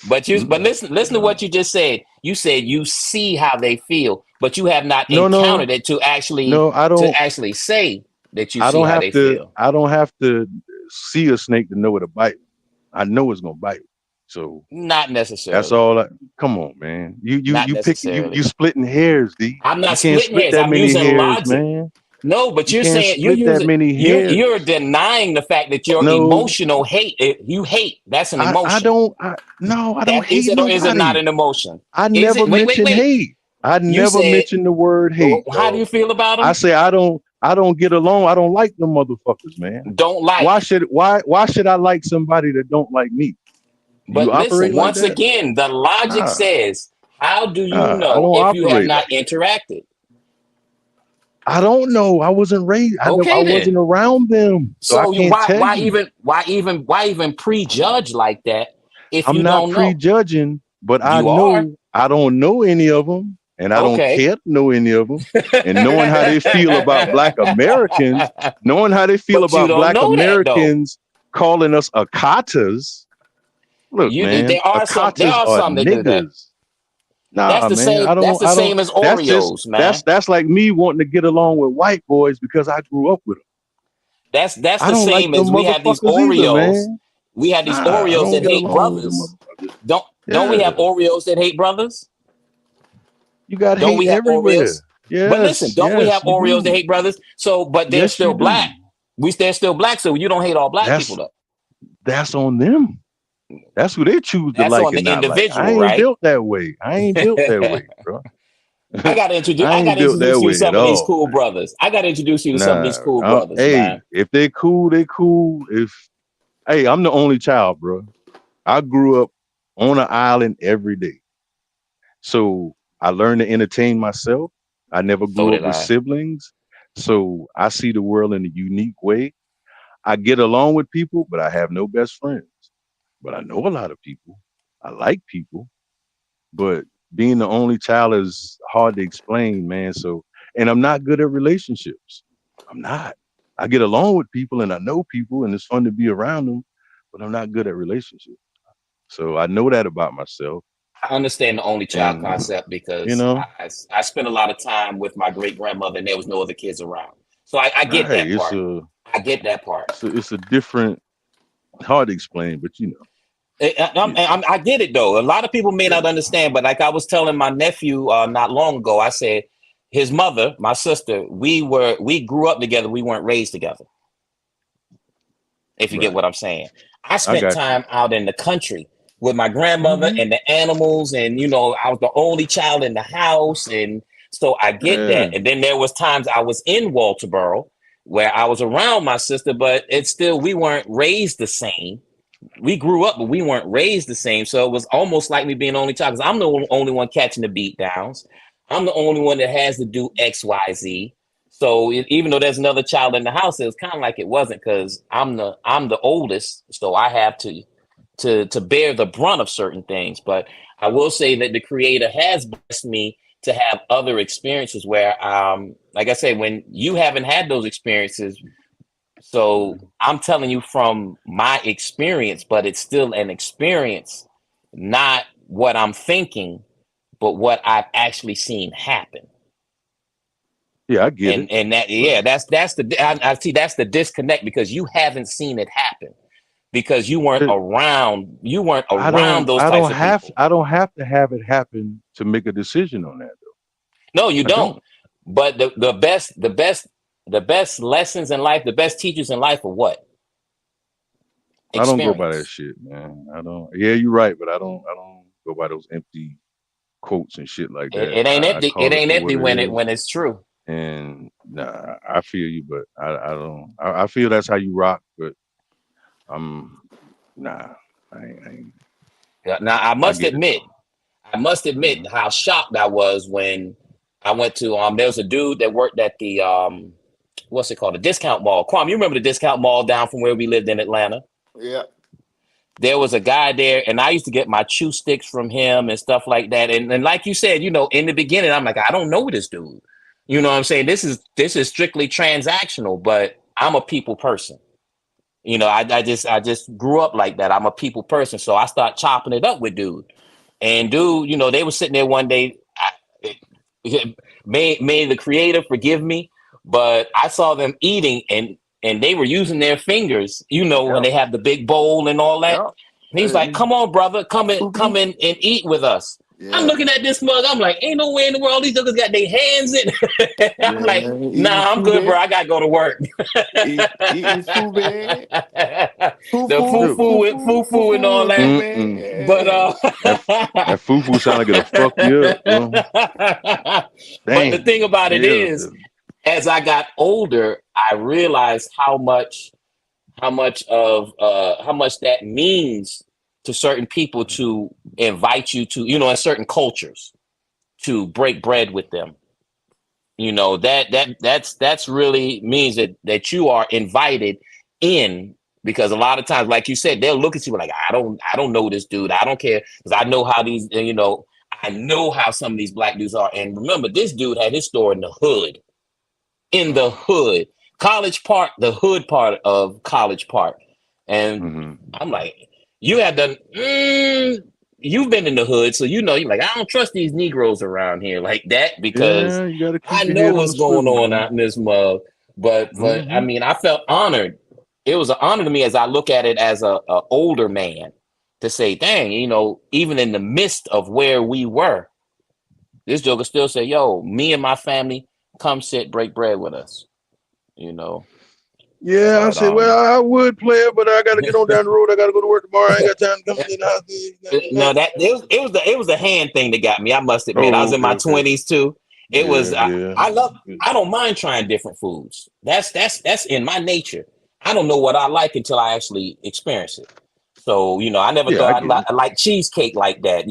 But Mm-mm. listen to what you just said. You said you see how they feel, but you have not No, no, encountered it no. to actually say that you I see don't how have they to. feel. I don't have to see a snake to know it to bite. I know it's gonna bite. So Not that's necessarily. all. Come on, man. Not You picking you necessarily. splitting hairs, D. I'm You not can't splitting split hairs. that I'm many using hairs, logic. man. No, but You you're can't saying split that many you're hairs. denying the fact that your No, emotional hate you hate. That's an I emotion. don't. No, I don't That is hate it or is it not nobody. an emotion? I Is never it? mention Wait. hate. I You never said, mentioned the word hate, how do dog. you feel about I them? say I don't get along. I don't like them motherfuckers, man. Don't like. Why should I like somebody that don't like me? Do you But listen, operate like once that? again, the logic Nah, says, how do you nah. I know don't if you have operate not like that. interacted? I don't know. I wasn't raised. I Okay, wasn't then. around them, so I So can't tell you. why even prejudge like that if I'm you not don't know? prejudging, but I You are. know I don't know any of them, and I don't Okay. care to know any of them. And knowing how they feel about Black Americans, knowing how they feel But you about don't Black know that though. Americans calling us Akatas. Look, man, There Akatas are are some that do that. niggas. Nah, man, I That's don't. the I don't. same as That's just Oreos, man. that's like me wanting to get along with white boys because I grew up with them. That's I the don't like same them as we have these motherfuckers either, Oreos. man. We have these Nah, I Oreos don't that get hate along with them brothers. motherfuckers. Don't we have Yeah, Oreos that hate brothers? you got Don't hate we have everywhere. Oreos? But listen, Yes, don't we have you Oreos that do. hate brothers? So, but they're Yes, still you black. do. They're still black, so you don't hate all black people That's though. that's on them. That's who they choose to That's like on and the not like. I individual, ain't right? built that way. I ain't built that way, bro. I I ain't gotta built that introduce you to way at some of these all. cool brothers. I gotta introduce you to some of these Nah. cool brothers, Hey, man. if they cool, they cool. If Hey, I'm the only child, bro. I grew up on an island every day. So I learned to entertain myself. I never So grew up did with I. siblings. So I see the world in a unique way. I get along with people, but I have no best friends. But I know a lot of people. I like people, but being the only child is hard to explain, man. So, and I'm not good at relationships. I'm not. I get along with people and I know people and it's fun to be around them, but I'm not good at relationships. So I know that about myself. I understand the only child And, concept you because know, I spent a lot of time with my great grandmother and there was no other kids around. So I get right. that part. I get that part. It's a different, hard to explain, but I get it though. A lot of people may yeah. not understand, but like I was telling my nephew not long ago, I said, his mother, my sister, we grew up together. We weren't raised together. If you get Right. what I'm saying. I I spent got you. time out in the country with my grandmother Mhm. and the animals, and I was the only child in the house, and so I get Yeah. that. And then there was times I was in Walterboro where I was around my sister, but it's still we weren't raised the same. We grew up, but we weren't raised the same. So it was almost like me being the only child because I'm the only one catching the beat downs. I'm the only one that has to do X, Y, Z. So even though there's another child in the house, it's kind of like it wasn't because I'm the oldest, so I have to bear the brunt of certain things. But I will say that the Creator has blessed me to have other experiences where, like I said, when you haven't had those experiences, so I'm telling you from my experience, but it's still an experience, not what I'm thinking, but what I've actually seen happen. Yeah, I get it. And that But yeah, that's the I see that's the disconnect because you haven't seen it happen because it, you weren't around those types of people. I don't have to have it happen to make a decision on that though. No, you I don't. don't. But the best lessons in life, the best teachers in life are what? I don't go by that Experience. shit, man. I don't. Yeah, you're right, but I don't go by those empty quotes and shit like It, that. it ain't I empty. It call it ain't for what empty it is. when it's true. And nah, I feel you, but I don't. I feel that's how you rock, but I'm nah. I ain't. Yeah, now I get it though. I must admit Hmm. how shocked I was when I went to there was a dude that worked at the what's it called? The discount mall. Kwame, you remember the discount mall down from where we lived in Atlanta? Yeah. There was a guy there, and I used to get my chew sticks from him and stuff like that. And like you said, in the beginning, I'm like, I don't know this dude. You know what I'm saying? This is strictly transactional, but I'm a people person. I just grew up like that. I'm a people person, so I start chopping it up with dude. And dude, they were sitting there one day. May the Creator forgive me, but I saw them eating and they were using their fingers. When Yeah. they have the big bowl and all that. Yeah. And he's like, "Come on, brother, come Poopy. in and eat with us." I'm Yeah. looking at this mug. I'm like, "Ain't no way in the world these niggas got their hands in." I'm like, Yeah. Eating "Nah, I'm good, bro. food. I gotta go to work." Eating food bag. Foo The foo, Dude, foo-foo foo with foo, foo foo-foo and foo all with foo that. bag. mm-mm. But That that foo sound like it'll fuck you up, bro. but the Damn. thing about it Yeah. is, as I got older, I realized how much that means to certain people to invite you to, in certain cultures to break bread with them. That's really means that you are invited in because a lot of times, like you said, they'll look at you like, I don't know this dude. I don't care because I know how I know how some of these black dudes are. And remember, this dude had his store in the hood, in the hood, College Park, the hood part of College Park. And Hmm. I'm like, you have done, you've been in the hood, so you're like, I don't trust these Negroes around here like that because Yeah, you got to I keep your know head on what's the going swivel, on man. out in this mug. But I Hmm. mean, I felt honored. It was an honor to me as I look at it as a older man to say, dang, even in the midst of where we were, this joker still say, yo, me and my family, come sit, break bread with us, you know. Yeah, I But said, well, I would play it, but I got to get on down the road. I got to go to work tomorrow. I ain't got time to come in the house. no, that it was the hand thing that got me. I must admit, I Oh, was in okay, my okay. 20s too. It was Yeah, yeah. I don't mind trying different foods. That's in my nature. I don't know what I like until I actually experience it. So I never Yeah, I thought get it. I like cheesecake like that.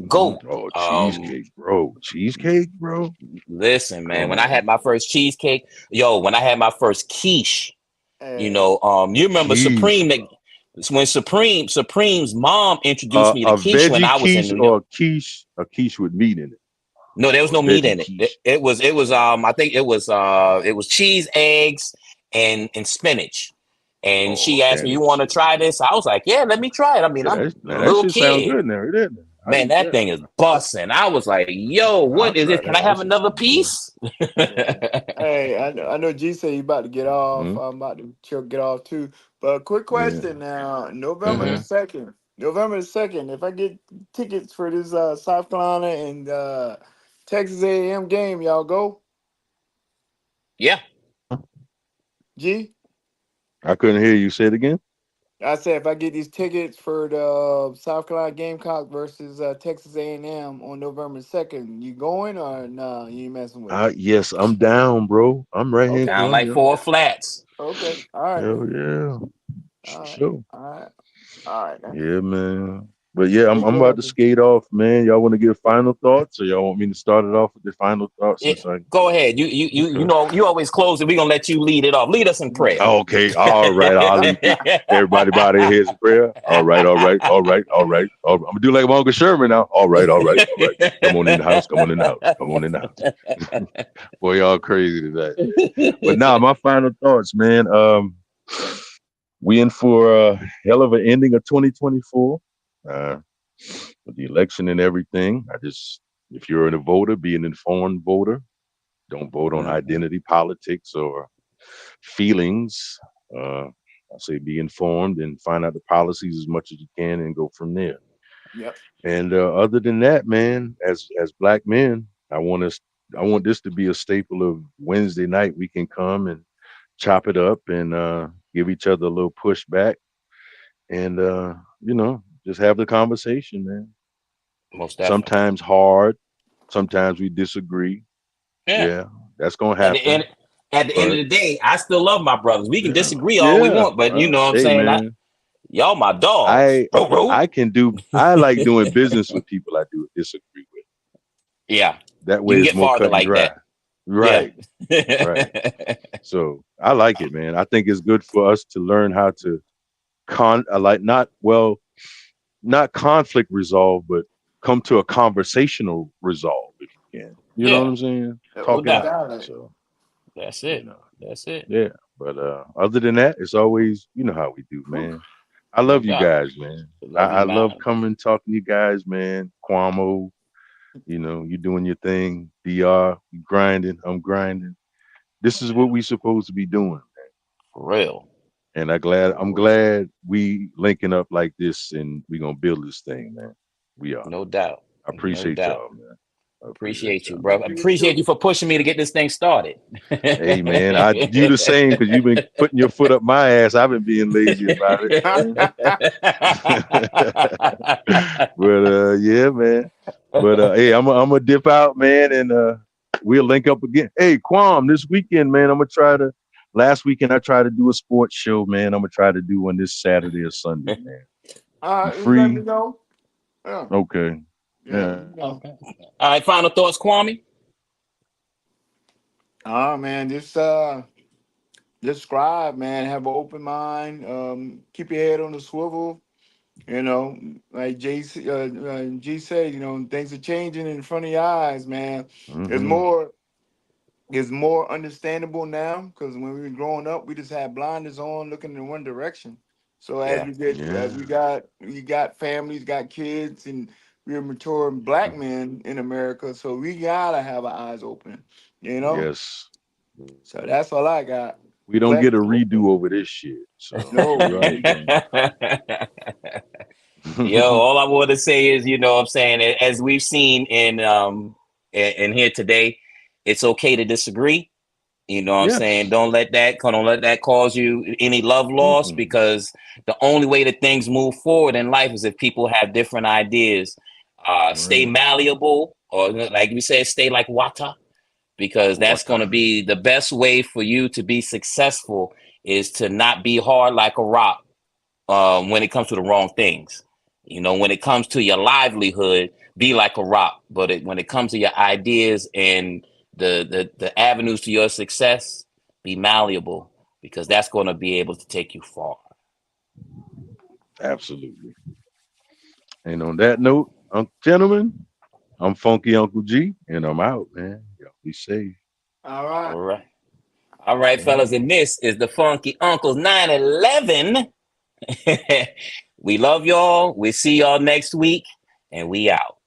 Goat. Oh, Um, cheesecake, bro. Cheesecake, bro. Listen, man. Come When I had on. my first cheesecake, when I had my first quiche, Hey. you remember Quiche, Supreme that bro. when Supreme's mom introduced me to A quiche when veggie I was in quiche New York. or a quiche with meat in it, No, there was or a no meat veggie in it. It, quiche. it was it was I think it was cheese, eggs, and spinach. And Oh, she asked okay, me, "You that want to shit. try this?" I was like, "Yeah, let me try it." I mean, Yeah, I'm now a that little shit sound kid. good now, isn't it? I Man, eat that that. thing is busting. I was like, "Yo, I'll what is try this? Can that. I That have shit another sound good. piece?" Yeah. Hey, I know G said you about to get off. Hmm. I'm about to get off too. But quick Yeah. question now. November the Hmm. 2nd. November the 2nd. If I get tickets for this South Carolina and Texas A&M game, y'all go. Yeah. G. I couldn't hear you say it again. I said if I get these tickets for the South Carolina Gamecock versus Texas A&M on November 2nd, you going or nah? You ain't messing with it. Yes, I'm down, bro. I'm right here. Okay. Sound Come, like yeah. 4 flats. Okay. All right. Hell Then. yeah. All right. Sure. All right. All right. Then. Yeah, man. But yeah, I'm Take care about to of it. skate off, man. Y'all want to give final thoughts, or y'all want me to start it off with the final thoughts Yeah, since I go ahead. You know you always close it. We're gonna let you lead it off. Lead us in prayer. Oh, okay. All right. I'll leave. Everybody bow their heads in prayer. All right. All right. All right. All right. I'm gonna do like my Uncle Sherman now. All right. All right. All right. Come on in the house. Come on in the house. Come on in the house. Boy, y'all crazy today. But now my final thoughts, man. We in for a hell of an ending of 2024. With the election and everything. If you're a voter, be an informed voter. Don't vote on identity politics or feelings. I say be informed and find out the policies as much as you can and go from there. Yep. And other than that, man, as Black men, I want this to be a staple of Wednesday night. We can come and chop it up and give each other a little pushback and just have the conversation, man. Most definitely. Sometimes hard, sometimes we disagree. Yeah, that's gonna At the happen. end, at the end of But the day, I still love my brothers. We can disagree all we yeah, want, but you know what I'm hey saying. man, Y'all my dogs. I I like doing business with people I do disagree with. Yeah, That you way can it's get more farther cut and like dry. that. Right, Yeah. right. So I like it, man. I think it's good for us to learn how to not conflict resolve, but come to a conversational resolve if you can. You know what Yeah, I'm saying? no Talk it doubt. out. So That's you it. know, That's it. yeah. But other than that, it's always how we do, man. I No love you doubt. guys, man. Love you, I love man. coming talking to you guys, man. Cuomo, you doing your thing. DR, you grinding. I'm grinding. This is what we supposed to be doing. For real. And I'm For real. glad we linking up like this and we gonna build this thing, man. We are. No doubt. I No appreciate doubt. y'all, man. I appreciate Appreciate you, y'all. bro. Appreciate you for pushing me to get this thing started. Hey man, I do the same because you've been putting your foot up my ass. I've been being lazy about it, man. But yeah, man. But hey, I'm gonna dip out, man, and we'll link up again. Hey, Quam, this weekend, man, I'm gonna try to. Last weekend, I tried to do a sports show, man. I'm gonna try to do one this Saturday or Sunday, man. All You right. Just let me free? know. Yeah. Okay. Yeah. Yeah. Okay. All right, final thoughts, Kwame. Man, just scribe, man. Have an open mind. Keep your head on the swivel. Like G said, things are changing in front of your eyes, man. It's Mm-hmm. more it's more understandable now because when we were growing up, we just had blinders on, looking in one direction. So as Yeah. as Yeah. we got families, got kids, and we're mature Black men in America, so we gotta have our eyes open, you know. Yes. So that's all I got. We don't Glad get a you open. redo over this shit. So No, you're right, man. Yo, all I want to say is, you know what I'm saying, as we've seen in here today, it's okay to disagree. You know what I'm saying? Yes. Don't let that cause you any love loss, Mm-mm. because the only way that things move forward in life is if people have different ideas. Stay Right. malleable, or like we said, stay like water, because that's What? going to be the best way for you to be successful, is to not be hard like a rock when it comes to the wrong things. When it comes to your livelihood, be like a rock. But when it comes to your ideas and the avenues to your success, be malleable, because that's going to be able to take you far. Absolutely. And on that note, gentlemen, I'm Funky Uncle G, and I'm out, man. Y'all be safe. All right. All right. All right, Yeah. fellas. And this is the Funky Uncles 911. We love y'all. We see y'all next week, and we out.